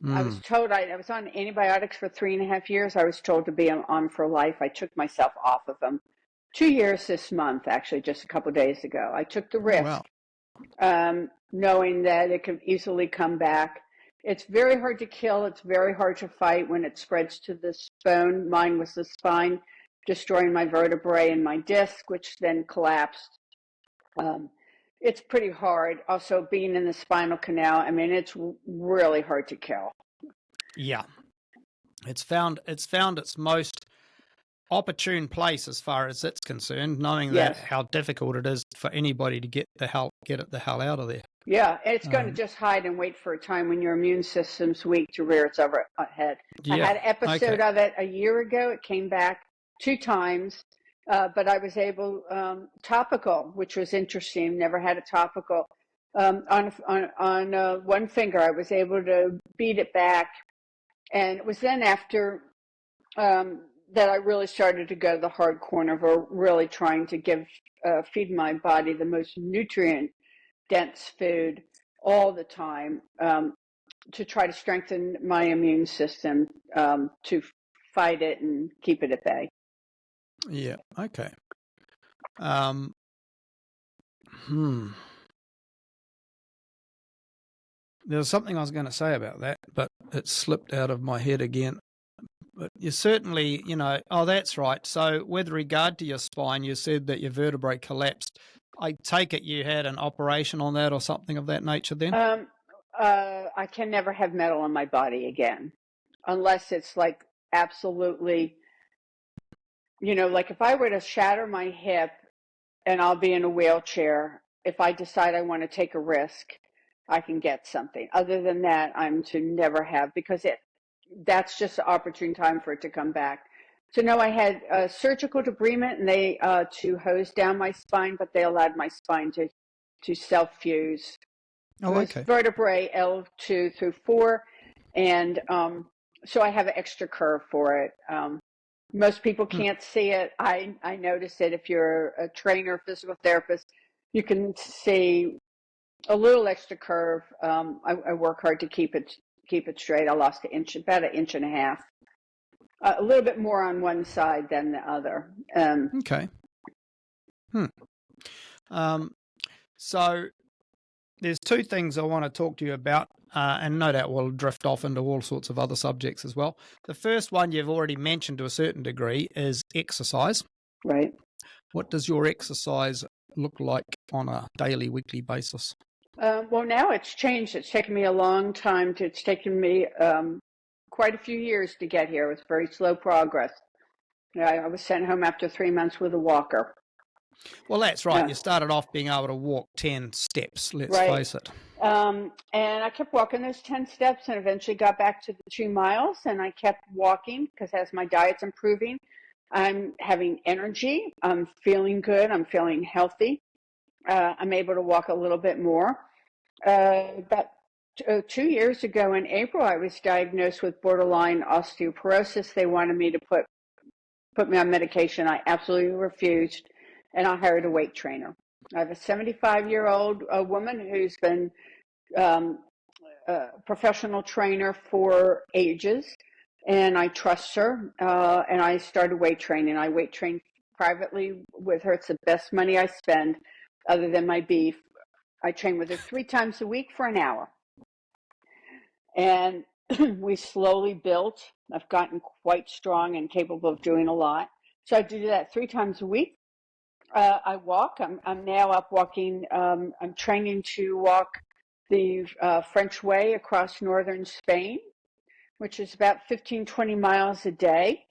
I was told I was on antibiotics for 3.5 years. I was told to be on for life. I took myself off of them 2 years this month, actually, just a couple of days ago. I took the risk, knowing that it could easily come back. It's very hard to kill. It's very hard to fight when it spreads to the bone. Mine was the spine, destroying my vertebrae and my disc, which then collapsed. It's pretty hard. Also, being in the spinal canal, I mean, it's really hard to kill. Yeah. It's found its most opportune place as far as it's concerned, knowing that how difficult it is for anybody to get it the hell out of there. Yeah, it's going to just hide and wait for a time when your immune system's weak to rear its head. I had an episode of it a year ago. It came back 2 times, but I was able topical, which was interesting. Never had a topical on one finger. I was able to beat it back, and it was then after that I really started to go the hard corner of really trying to feed my body the most nutrient-dense food all the time to try to strengthen my immune system to fight it and keep it at bay. Yeah. Okay. There was something I was going to say about that, but it slipped out of my head again. But you certainly, that's right. So with regard to your spine, you said that your vertebrae collapsed. I take it you had an operation on that or something of that nature then? I can never have metal in my body again, unless it's like absolutely, like if I were to shatter my hip and I'll be in a wheelchair, if I decide I want to take a risk, I can get something. Other than that, I'm to never have, because that's just an opportune time for it to come back. So no, I had surgical debridement, and they to hose down my spine, but they allowed my spine to self-fuse. Oh, okay. Vertebrae L2 through 4, and so I have an extra curve for it. Most people can't see it. I notice it. If you're a trainer, physical therapist, you can see a little extra curve. I work hard to keep it straight. I lost about 1.5 inches. A little bit more on one side than the other. Okay. So there's 2 things I want to talk to you about. and no doubt we'll drift off into all sorts of other subjects as well. The first one you've already mentioned to a certain degree is exercise. Right. What does your exercise look like on a daily, weekly basis? Well, now it's changed. It's taken me a long time. It's taken me quite a few years to get here. It was very slow progress. I was sent home after 3 months with a walker. Well, that's right. You started off being able to walk 10 steps, let's face it. And I kept walking those 10 steps and eventually got back to the 2 miles. And I kept walking because as my diet's improving, I'm having energy. I'm feeling good. I'm feeling healthy. I'm able to walk a little bit more. About 2 years ago in April, I was diagnosed with borderline osteoporosis. They wanted me to put me on medication. I absolutely refused, and I hired a weight trainer. I have a 75-year-old woman who's been a professional trainer for ages, and I trust her, and I started weight training. I weight train privately with her. It's the best money I spend other than my beef. I train with her 3 times a week for an hour. And we slowly built. I've gotten quite strong and capable of doing a lot. So I do that 3 times a week. I walk. I'm now up walking. I'm training to walk the French Way across northern Spain, which is about 15, 20 miles a day.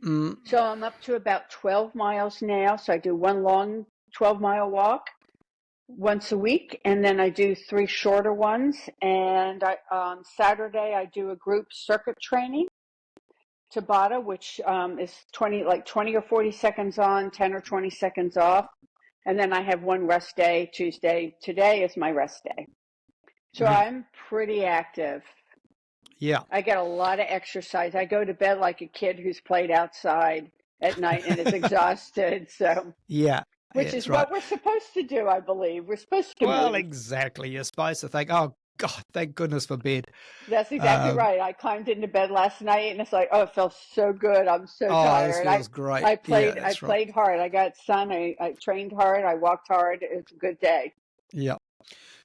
So I'm up to about 12 miles now. So I do one long 12-mile walk once a week, and then I do 3 shorter ones. And on Saturday, I do a group circuit training, Tabata, which is 20 or 40 seconds on, 10 or 20 seconds off. And then I have one rest day, Tuesday. Today is my rest day. So I'm pretty active. Yeah. I get a lot of exercise. I go to bed like a kid who's played outside at night and is exhausted. So yeah. Which is what we're supposed to do, I believe. We're supposed to move. Exactly. You're supposed to think, oh, God, thank goodness for bed. That's exactly right. I climbed into bed last night, and it's like, oh, it feels so good. I'm so tired. This feels great. I played hard. I got sun. I trained hard. I walked hard. It's a good day. Yeah.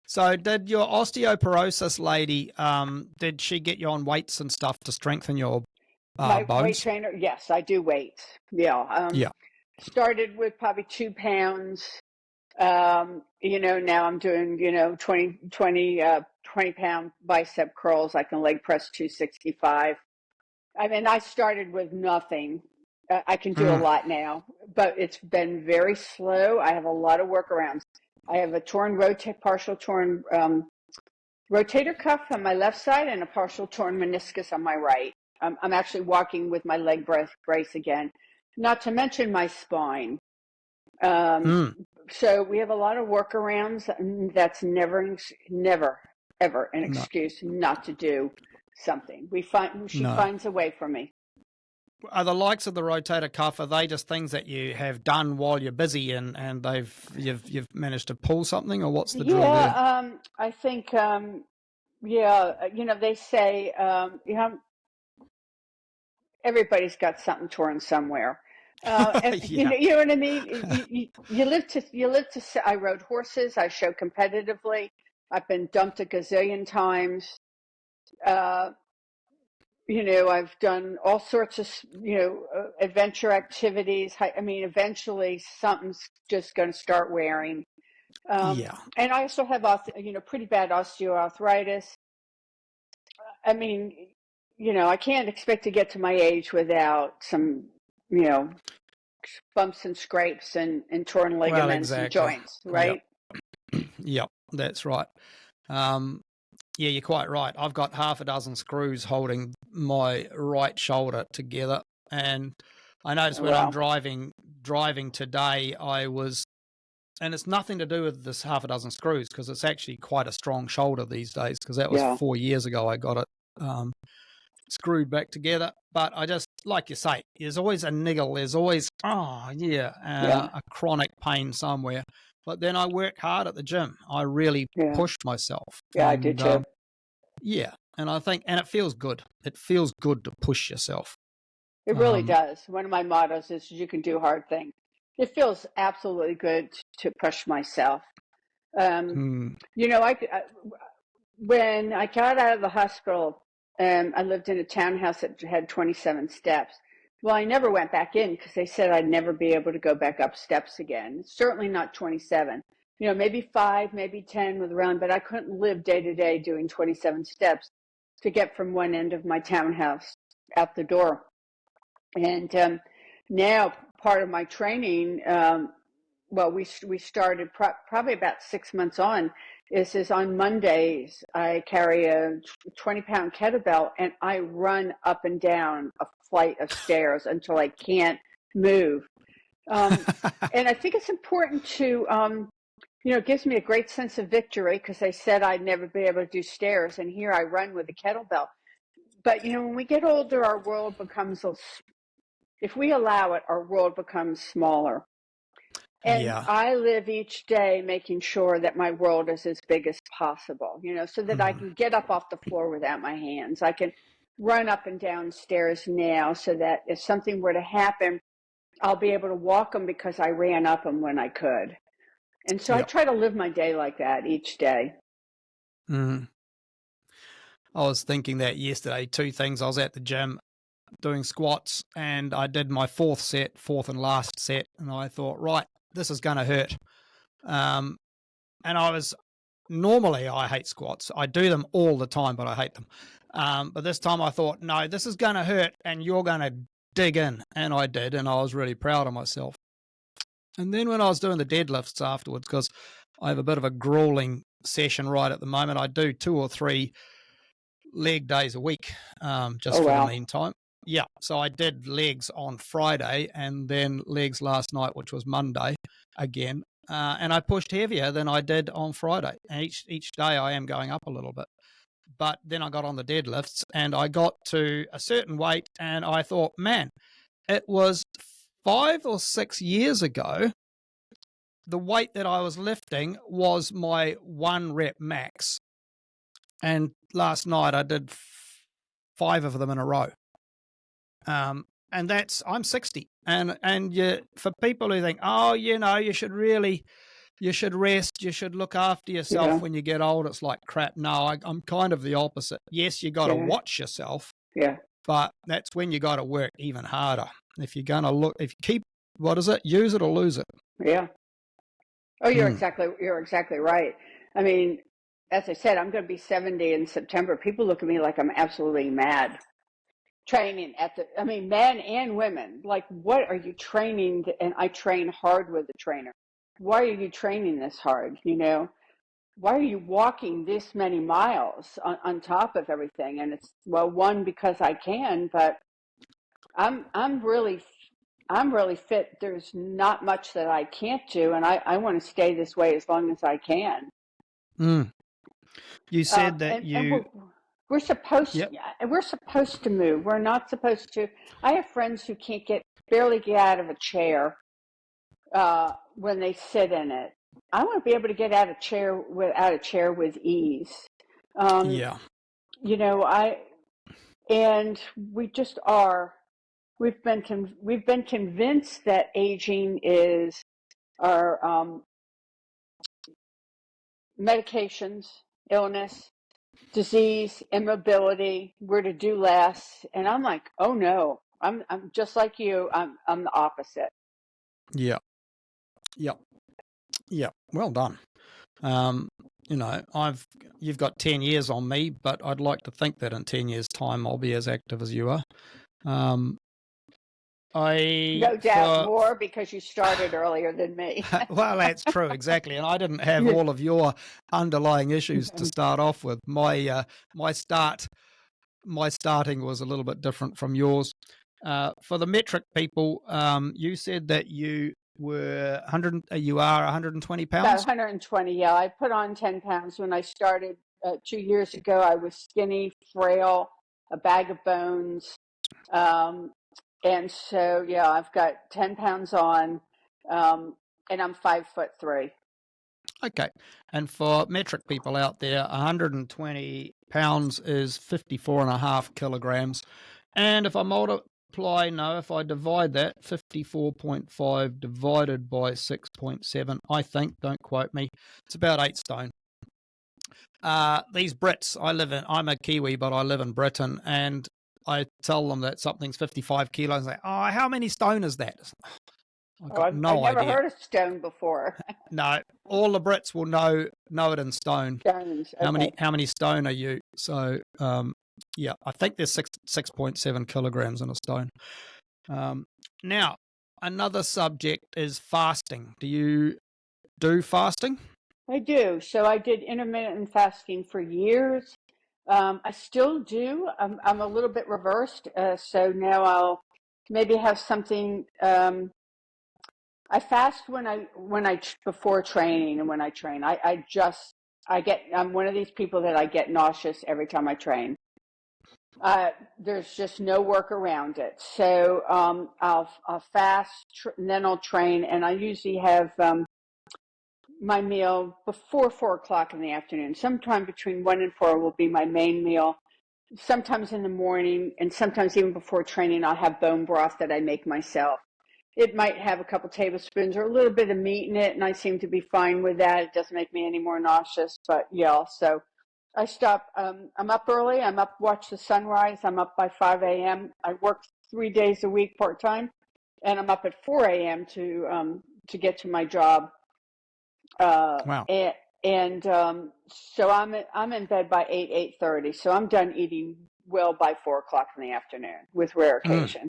So did your osteoporosis lady, did she get you on weights and stuff to strengthen your My bones? weight trainer, yes, I do weights. Yeah. Started with probably 2 pounds. Now I'm doing, 20-pound bicep curls. I can leg press 265. I mean, I started with nothing. I can do a lot now, but it's been very slow. I have a lot of workarounds. I have a partial torn rotator cuff on my left side and a partial torn meniscus on my right. I'm actually walking with my leg brace again, not to mention my spine. So we have a lot of workarounds. That's never, ever an excuse not to do something. She finds a way for me. Are the likes of the rotator cuff, are they just things that you have done while you're busy and you've managed to pull something, or what's the drill there? I think, they say, everybody's got something torn somewhere. You know what I mean? You live to. I rode horses. I show competitively. I've been dumped a gazillion times. I've done all sorts of, adventure activities. I mean, eventually something's just going to start wearing. And I also have, pretty bad osteoarthritis. I mean, I can't expect to get to my age without some, bumps and scrapes and torn ligaments and joints, right? Yep, that's right. You're quite right. I've got half a dozen screws holding my right shoulder together, and I noticed when I'm driving today, and it's nothing to do with this half a dozen screws because it's actually quite a strong shoulder these days because that was 4 years ago I got it screwed back together. But I just, like you say, there's always a niggle. There's always, a chronic pain somewhere. But then I work hard at the gym. I really pushed myself. I did too. And I think, and it feels good. It feels good to push yourself. It really does. One of my mottos is you can do hard things. It feels absolutely good to push myself. when I got out of the hospital, I lived in a townhouse that had 27 steps. Well, I never went back in because they said I'd never be able to go back up steps again. Certainly not 27. Maybe 5, maybe 10 with a run, but I couldn't live day to day doing 27 steps to get from one end of my townhouse out the door. And now part of my training, well, we started probably about 6 months on, is on Mondays, I carry a 20-pound kettlebell and I run up and down a flight of stairs until I can't move. And I think it's important to, it gives me a great sense of victory because they said I'd never be able to do stairs, and here I run with a kettlebell. But, when we get older, our world becomes, if we allow it, our world becomes smaller. And Yeah. I live each day making sure that my world is as big as possible, so that I can get up off the floor without my hands. I can run up and down stairs now so that if something were to happen, I'll be able to walk them because I ran up them when I could. And so I try to live my day like that each day. I was thinking that yesterday, 2 things. I was at the gym doing squats and I did my fourth and last set, and I thought, right, this is going to hurt. And normally I hate squats. I do them all the time, but I hate them. But this time I thought, no, this is going to hurt and you're going to dig in. And I did, and I was really proud of myself. And then when I was doing the deadlifts afterwards, because I have a bit of a grueling session right at the moment, I do 2 or 3 leg days a week, just for the meantime. Yeah, so I did legs on Friday and then legs last night, which was Monday again. And I pushed heavier than I did on Friday. And each day I am going up a little bit. But then I got on the deadlifts and I got to a certain weight and I thought, man, it was 5 or 6 years ago, the weight that I was lifting was my 1 rep max. And last night I did 5 of them in a row. And I'm 60. And for people who think, you should rest, you should look after yourself when you get old, it's like crap. No, I'm kind of the opposite. Yes, you got to watch yourself. Yeah. But that's when you got to work even harder. If you're going to use it or lose it. Yeah. Oh, you're exactly right. I mean, as I said, I'm going to be 70 in September. People look at me like I'm absolutely mad. Training men and women, like, what are you training? And I train hard with a trainer. Why are you training this hard? Why are you walking this many miles on top of everything? And it's, well, one, because I can, but I'm really fit. There's not much that I can't do, and I want to stay this way as long as I can. You said that we're supposed to move. We're not supposed to. I have friends who barely get out of a chair when they sit in it. I want to be able to get out of a chair with ease. And we just are. We've been convinced that aging is our medications, illness, disease, immobility. We're to do less, and I'm like, oh no, I'm just like you. I'm the opposite. Yeah. Well done. You've got 10 years on me, but I'd like to think that in 10 years' time I'll be as active as you are. No doubt more because you started earlier than me. Well, that's true, exactly. And I didn't have all of your underlying issues to start off with. My starting was a little bit different from yours. For the metric people, you said that you were 120 pounds? About 120, yeah. I put on 10 pounds when I started 2 years ago. I was skinny, frail, a bag of bones. And so, yeah, I've got 10 pounds on, and I'm 5'3". Okay. And for metric people out there, 120 pounds is 54.5 kilograms. And if I if I divide that, 54.5 divided by 6.7, I think, don't quote me, it's about 8 stone. these Brits, I'm a Kiwi, but I live in Britain, and I tell them that something's 55 kilos. They say, oh, how many stone is that? I've got I've no never idea. heard of stone before. No, all the Brits will know it in stone. Stones. Okay. How many stone are you? So, yeah, I think there's 6.7 kilograms in a stone. Now, another subject is fasting. Do you do fasting? I do. So I did intermittent fasting for years. I still do. I'm a little bit reversed. So now I'll maybe have something. I fast before training and when I train. I'm one of these people that I get nauseous every time I train. There's just no work around it. So I'll fast and then I'll train, and I usually have my meal before 4 o'clock in the afternoon. Sometime between 1 and 4 will be my main meal. Sometimes in the morning, and sometimes even before training, I'll have bone broth that I make myself. It might have a couple tablespoons or a little bit of meat in it, and I seem to be fine with that. It doesn't make me any more nauseous, but yeah. So I stop. I'm up early. I'm up, watch the sunrise. I'm up by 5 a.m. I work 3 days a week part time, and I'm up at 4 a.m. to get to my job. Wow. So I'm in bed by 8:30. So I'm done eating well by 4 o'clock in the afternoon, with rare occasion.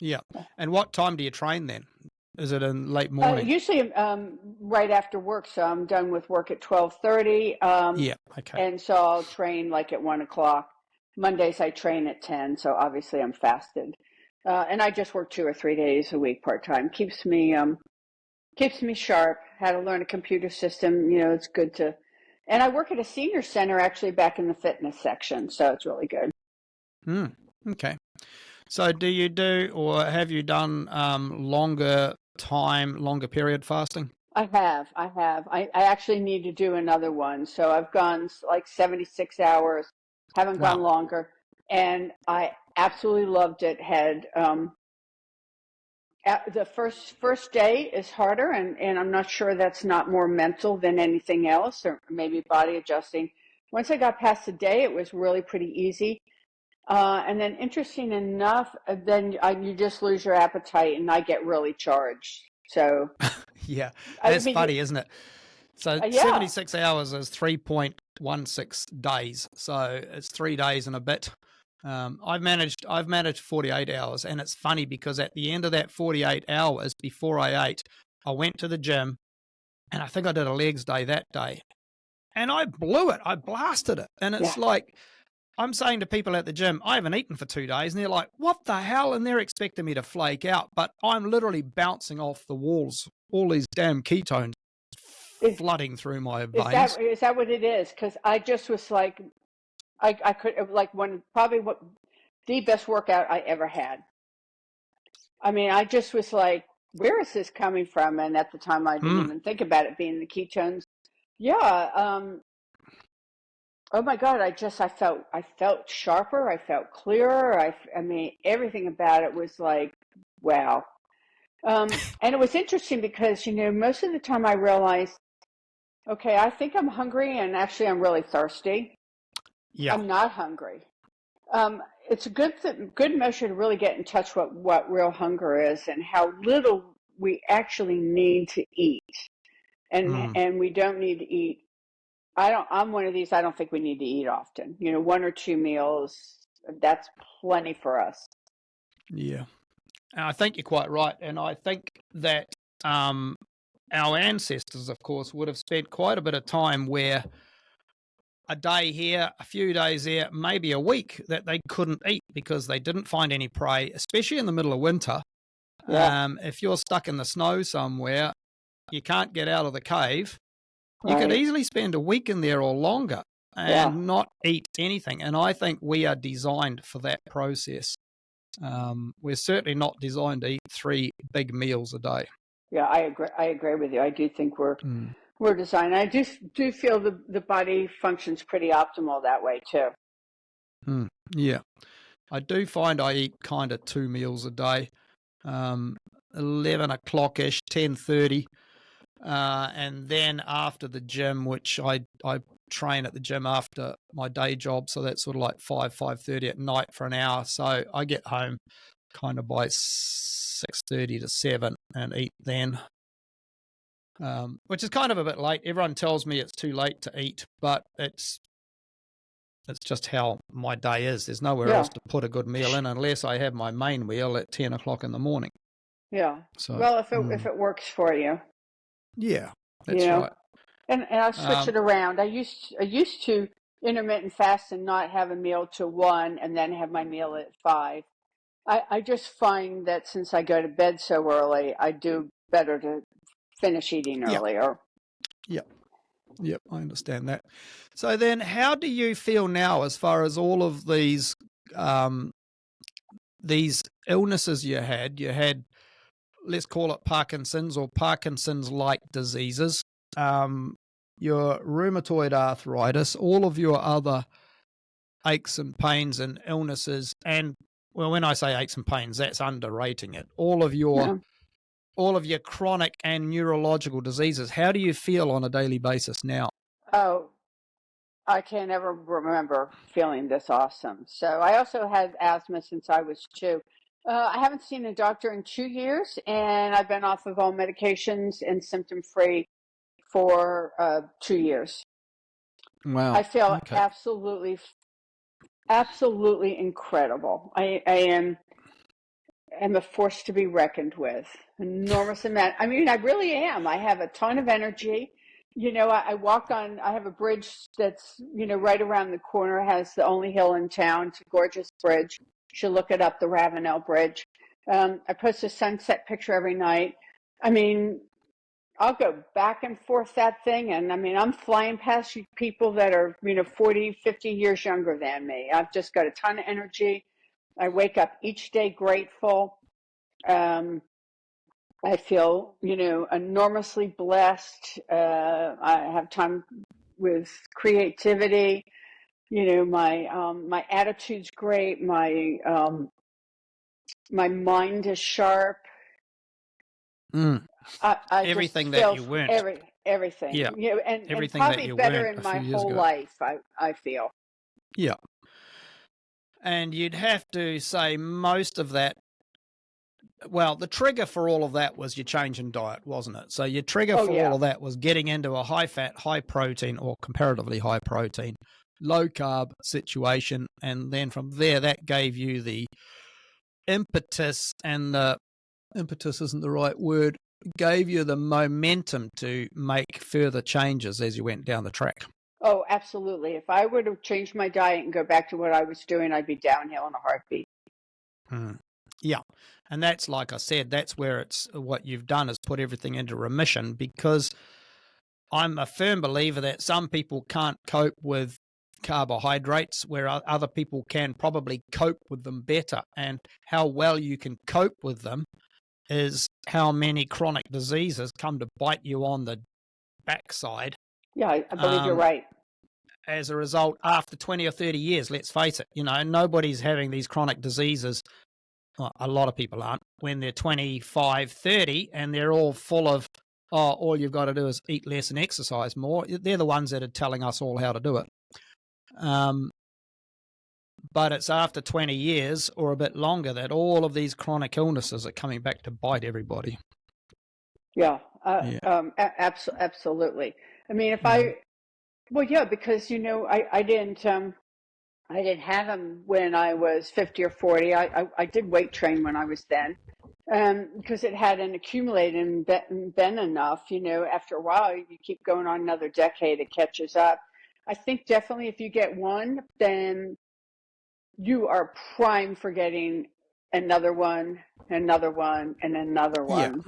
Yeah. And what time do you train then? Is it in late morning? Usually right after work. So I'm done with work at 12:30. Yeah. Okay. And so I'll train like at 1 o'clock. Mondays I train at 10. So obviously I'm fasted. And I just work 2 or 3 days a week part time. Keeps me sharp. How to learn a computer system. It's good to. And I work at a senior center actually back in the fitness section. So it's really good. Okay. So do you do, or have you done longer period fasting? I have. I actually need to do another one. So I've gone like 76 hours, haven't gone longer. And I absolutely loved it. Had the first day is harder, and I'm not sure that's not more mental than anything else, or maybe body adjusting. Once I got past the day, it was really pretty easy. And then, interesting enough, then you just lose your appetite, and I get really charged. So, yeah, that's funny, isn't it? So 76 hours is 3.16 days. So it's 3 days and a bit. I've managed 48 hours, and it's funny because at the end of that 48 hours before I ate, I went to the gym, and I think I did a legs day that day, and I blew it. I blasted it, and it's like, I'm saying to people at the gym, I haven't eaten for 2 days, and they're like, what the hell? And they're expecting me to flake out, but I'm literally bouncing off the walls, all these damn ketones flooding through my veins. Is that what it is? Because I just was like, I could, like, probably the best workout I ever had. I mean, I just was like, where is this coming from? And at the time, I didn't even think about it being the ketones. Yeah. Oh my God! I felt sharper. I felt clearer. I mean, everything about it was like, wow. And it was interesting because most of the time I realized, okay, I think I'm hungry, and actually I'm really thirsty. Yeah, I'm not hungry. It's a good measure to really get in touch with what real hunger is and how little we actually need to eat, and we don't need to eat. I'm one of these. I don't think we need to eat often. 1 or 2 meals, that's plenty for us. Yeah, and I think you're quite right. And I think that our ancestors, of course, would have spent quite a bit of time where a day here, a few days there, maybe a week that they couldn't eat because they didn't find any prey, especially in the middle of winter. Yeah. If you're stuck in the snow somewhere, you can't get out of the cave. You Right. could easily spend a week in there or longer and not eat anything. And I think we are designed for that process. We're certainly not designed to eat 3 big meals a day. Yeah, I agree with you. I do think we're designed. I do feel the body functions pretty optimal that way too. Yeah, I do find I eat kind of 2 meals a day, 11 o'clock-ish, 10:30. And then after the gym, which I train at the gym after my day job, so that's sort of like 5:30 at night for an hour. So I get home kind of by 6:30 to 7 and eat then, which is kind of a bit late. Everyone tells me it's too late to eat, but it's just how my day is. There's nowhere else to put a good meal in unless I have my main meal at 10 o'clock in the morning. Yeah. So, well, if it works for you. Yeah, that's right. And I switch it around. I used to intermittent fast and not have a meal till 1 and then have my meal at 5. I just find that since I go to bed so early, I do better to finish eating earlier. Yep, I understand that. So then how do you feel now as far as all of these illnesses you had? You had, let's call it Parkinson's or Parkinson's-like diseases, your rheumatoid arthritis, all of your other aches and pains and illnesses, and, well, when I say aches and pains, that's underrating it. All of your chronic and neurological diseases. How do you feel on a daily basis now? Oh, I can't ever remember feeling this awesome. So I also had asthma since I was 2. I haven't seen a doctor in 2 years, and I've been off of all medications and symptom-free for 2 years. Wow. I feel absolutely incredible. I am a force to be reckoned with. Enormous amount. I mean, I really am. I have a ton of energy. I have a bridge that's, right around the corner, has the only hill in town. It's a gorgeous bridge. You should look it up, the Ravenel Bridge. I post a sunset picture every night. I mean, I'll go back and forth that thing. And I mean, I'm flying past people that are, 40, 50 years younger than me. I've just got a ton of energy. I wake up each day grateful. I feel, enormously blessed. I have time with creativity. My attitude's great. My mind is sharp. Everything that you weren't. Everything. Yeah. And everything probably that you better weren't in a my few years whole ago. life, I feel. Yeah. And you'd have to say most of that, well, the trigger for all of that was your change in diet, wasn't it? So your trigger all of that was getting into a high-fat, high-protein, or comparatively high-protein, low-carb situation. And then from there, that gave you the impetus, and the impetus isn't the right word, gave you the momentum to make further changes as you went down the track. Oh, absolutely. If I would have changed my diet and go back to what I was doing, I'd be downhill in a heartbeat. Yeah. And that's, like I said, that's where what you've done is put everything into remission, because I'm a firm believer that some people can't cope with carbohydrates, where other people can probably cope with them better. And how well you can cope with them is how many chronic diseases come to bite you on the backside. Yeah, I believe you're right. As a result, after 20 or 30 years, let's face it, nobody's having these chronic diseases. Well, a lot of people aren't when they're 25, 30, and they're all full of, all you've got to do is eat less and exercise more. They're the ones that are telling us all how to do it. But it's after 20 years or a bit longer that all of these chronic illnesses are coming back to bite everybody. Yeah, absolutely. I mean, because I didn't have them when I was 50 or 40. I did weight train when I was then, because it hadn't accumulated and been enough. After a while, you keep going on another decade, it catches up. I think definitely if you get one, then you are primed for getting another one, and another one.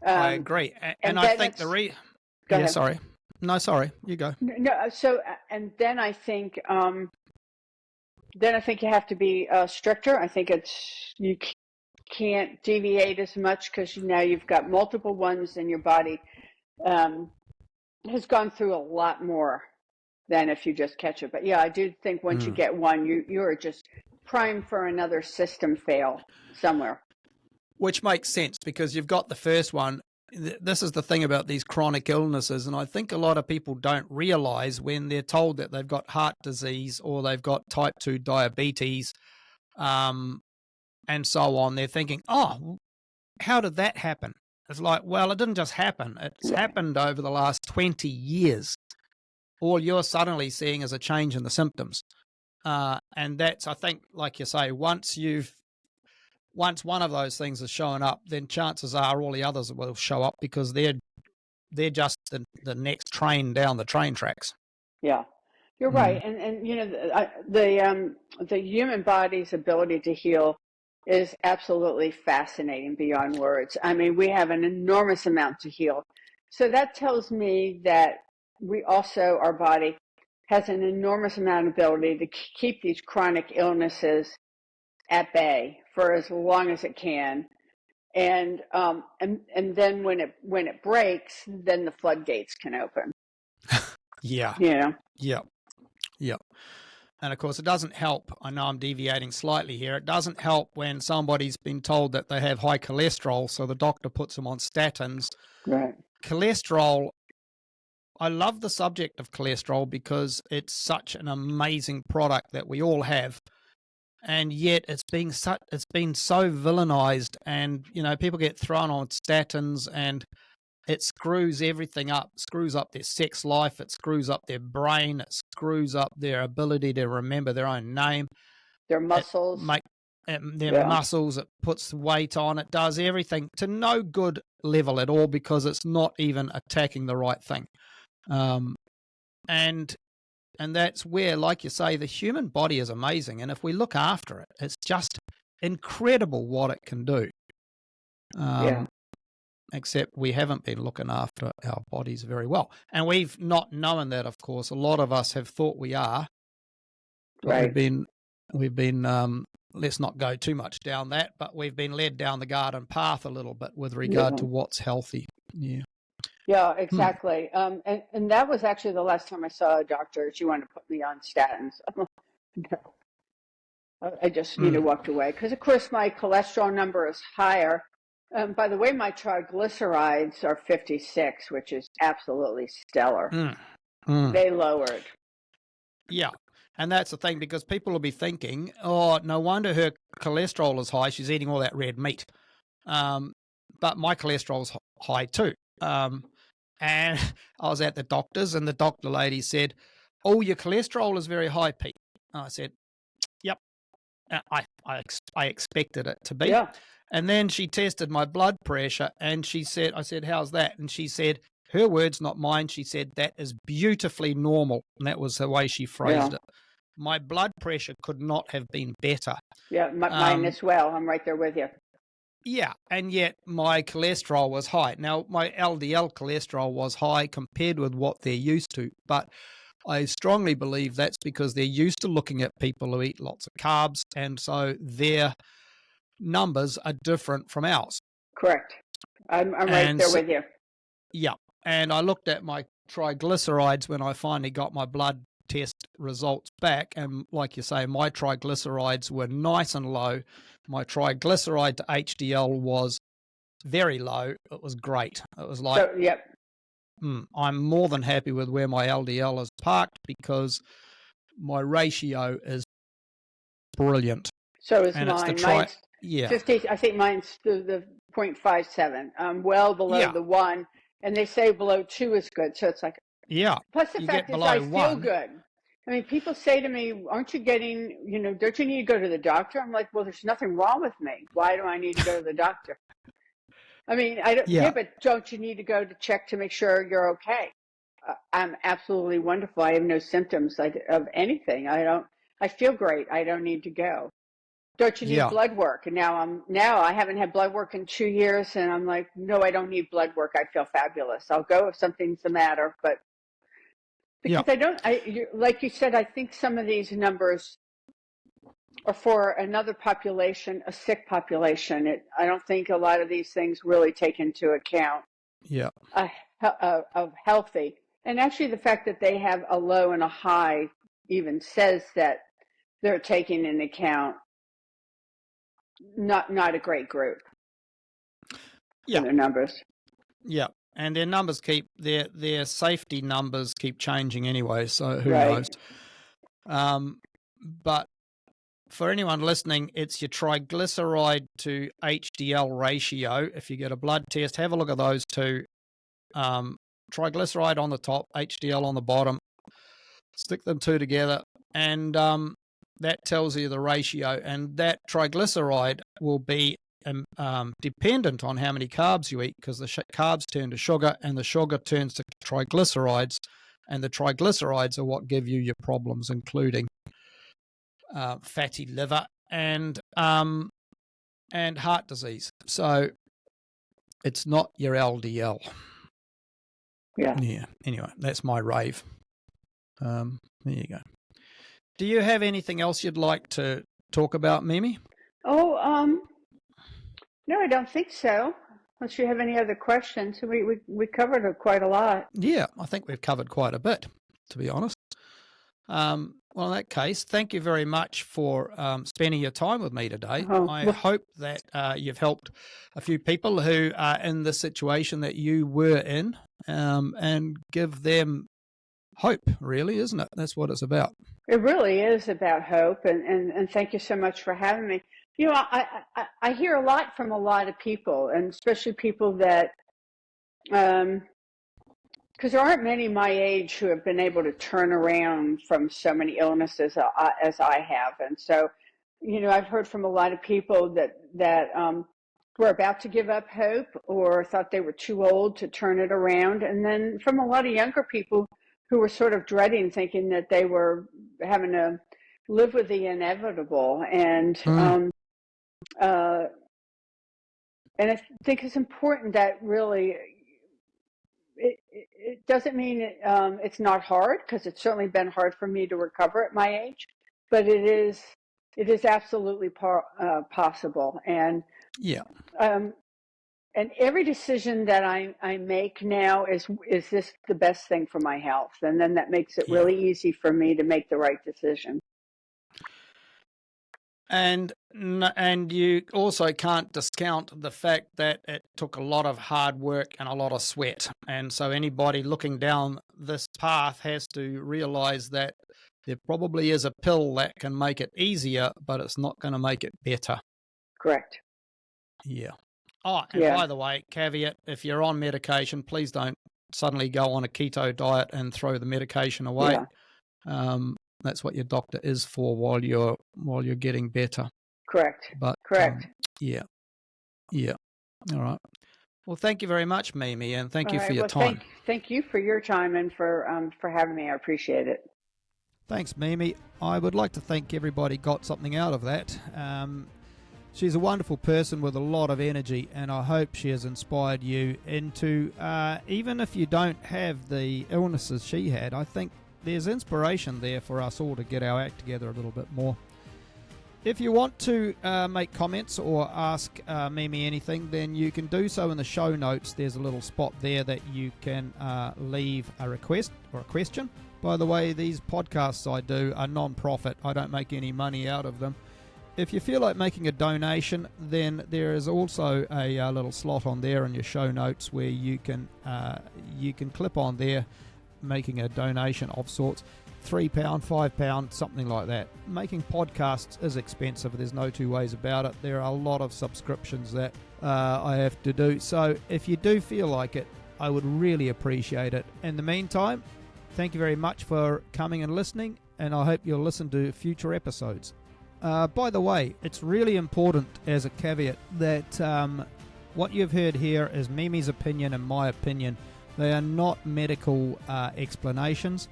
Yeah. I agree. And I think sorry. No, sorry. You go. No, so, and then I think you have to be stricter. I think you can't deviate as much, because now you've got multiple ones, and your body has gone through a lot more than if you just catch it. But yeah, I do think once you get one, you're just primed for another system fail somewhere. Which makes sense, because you've got the first one, this is the thing about these chronic illnesses, and I think a lot of people don't realize when they're told that they've got heart disease or they've got type 2 diabetes, and so on, they're thinking, oh, how did that happen? It's like, well, it didn't just happen. It's happened over the last 20 years. All you're suddenly seeing is a change in the symptoms. And that's, I think, like you say, once one of those things is showing up, then chances are all the others will show up because they're just the next train down the train tracks. Yeah, you're right. And you know, the human body's ability to heal is absolutely fascinating beyond words. I mean, we have an enormous amount to heal. So that tells me that our body has an enormous amount of ability to keep these chronic illnesses at bay for as long as it can. And then when it breaks, then the floodgates can open. Yeah. You know? Yeah. And of course, it doesn't help. I know I'm deviating slightly here. It doesn't help when somebody's been told that they have high cholesterol, so the doctor puts them on statins. Right. Cholesterol, I love the subject of cholesterol because it's such an amazing product that we all have. And yet it's been so villainized, and you know, people get thrown on statins and it screws everything up, screws up their sex life, it screws up their brain, it screws up their ability to remember their own name. Their muscles. Muscles, it puts weight on, it does everything to no good level at all because it's not even attacking the right thing. And that's where, like you say, the human body is amazing. And if we look after it, it's just incredible what it can do. Except we haven't been looking after our bodies very well. And we've not known that, of course. A lot of us have thought we are. Right. We've been let's not go too much down that, but we've been led down the garden path a little bit with regard to what's healthy. Yeah. Yeah, exactly. And that was actually the last time I saw a doctor. She wanted to put me on statins. I just, walked away because, of course, my cholesterol number is higher. By the way, my triglycerides are 56, which is absolutely stellar. They lowered. Yeah. And that's the thing, because people will be thinking, oh, no wonder her cholesterol is high. She's eating all that red meat. But my cholesterol's high too. And I was at the doctor's and the doctor lady said, oh, your cholesterol is very high, Pete. And I said, yep. I expected it to be. Yeah. And then she tested my blood pressure and I said, how's that? And she said, her words, not mine, she said, that is beautifully normal. And that was the way she phrased it. My blood pressure could not have been better. Yeah, mine as well. I'm right there with you. Yeah, and yet my cholesterol was high. Now, my LDL cholesterol was high compared with what they're used to, but I strongly believe that's because they're used to looking at people who eat lots of carbs, and so their numbers are different from ours. Correct. I'm right there with you. Yeah, and I looked at my triglycerides when I finally got my blood test results back, and like you say, my triglycerides were nice and low. My triglyceride to HDL was very low. It was great. It was like, I'm more than happy with where my LDL is parked because my ratio is brilliant. So is mine. Mine's 50. I think mine's the 0.57. I'm well below the 1, and they say below 2 is good. So it's like, plus the fact is I feel good. I mean, people say to me, aren't you getting, don't you need to go to the doctor? I'm like, well, there's nothing wrong with me. Why do I need to go to the doctor? I mean, I don't. Yeah, but don't you need to go to check to make sure you're okay? I'm absolutely wonderful. I have no symptoms of anything. I feel great. I don't need to go. Don't you need blood work? And now I haven't had blood work in 2 years, and I'm like, no, I don't need blood work. I feel fabulous. I'll go if something's the matter, but because like you said, I think some of these numbers are for another population, a sick population. I don't think a lot of these things really take into account of healthy. And actually the fact that they have a low and a high even says that they're taking into account not a great group in their numbers. Yeah, and their numbers their safety numbers keep changing anyway, so who Right. knows? But for anyone listening, it's your triglyceride to HDL ratio. If you get a blood test, have a look at those two. Triglyceride on the top, HDL on the bottom. Stick them two together, and that tells you the ratio. And that triglyceride will be dependent on how many carbs you eat, because the carbs turn to sugar, and the sugar turns to triglycerides, and the triglycerides are what give you your problems, including fatty liver and heart disease. So it's not your LDL. Yeah. Anyway, that's my rave. There you go. Do you have anything else you'd like to talk about, Mimi? Oh, no, I don't think so. Unless you have any other questions, we covered quite a lot. Yeah, I think we've covered quite a bit, to be honest. Well, in that case, thank you very much for spending your time with me today. I hope that you've helped a few people who are in the situation that you were in, and give them hope, really, isn't it? That's what it's about. It really is about hope, and thank you so much for having me. You know, I hear a lot from a lot of people, and especially people that, because there aren't many my age who have been able to turn around from so many illnesses as I have. And so, you know, I've heard from a lot of people that were about to give up hope or thought they were too old to turn it around. And then from a lot of younger people who were sort of dreading, thinking that they were having to live with the inevitable. And I think it's important that really it doesn't mean it's not hard, because it's certainly been hard for me to recover at my age, but it is absolutely possible. And and every decision that I make now is this the best thing for my health, and then that makes it really easy for me to make the right decision. And you also can't discount the fact that it took a lot of hard work and a lot of sweat. And so anybody looking down this path has to realize that there probably is a pill that can make it easier, but it's not going to make it better. Correct. Yeah. Oh, and by the way, caveat, if you're on medication, please don't suddenly go on a keto diet and throw the medication away. That's what your doctor is for while you're getting better. Correct. But correct. Yeah. All right. Well, thank you very much, Mimi, and thank you for your time. Thank you for your time and for having me. I appreciate it. Thanks, Mimi. I would like to think everybody got something out of that. She's a wonderful person with a lot of energy, and I hope she has inspired you into, even if you don't have the illnesses she had, I think there's inspiration there for us all to get our act together a little bit more. If you want to make comments or ask Mimi anything, then you can do so in the show notes. There's a little spot there that you can leave a request or a question. By the way, these podcasts I do are non-profit. I don't make any money out of them. If you feel like making a donation, then there is also a little slot on there in your show notes where you can clip on there, making a donation of sorts. £3, £5, something like that. Making podcasts is expensive. There's no two ways about it. There are a lot of subscriptions that I have to do. So if you do feel like it, I would really appreciate it. In the meantime, thank you very much for coming and listening, and I hope you'll listen to future episodes. By the way, it's really important as a caveat that what you've heard here is Mimi's opinion and my opinion. They are not medical explanations.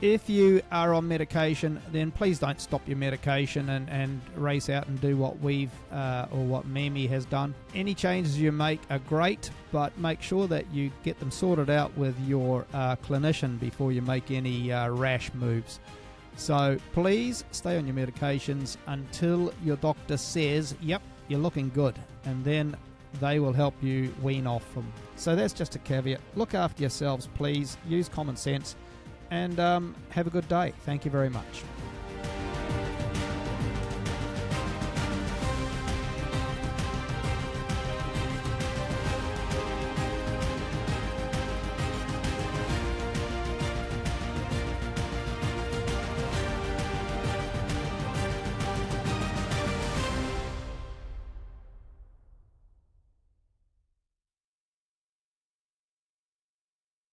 If you are on medication, then please don't stop your medication and race out and do what we've or what Mimi has done. Any changes you make are great, but make sure that you get them sorted out with your clinician before you make any rash moves. So please stay on your medications until your doctor says, yep, you're looking good, and then they will help you wean off them. So that's just a caveat. Look after yourselves, please. Use common sense. And have a good day. Thank you very much.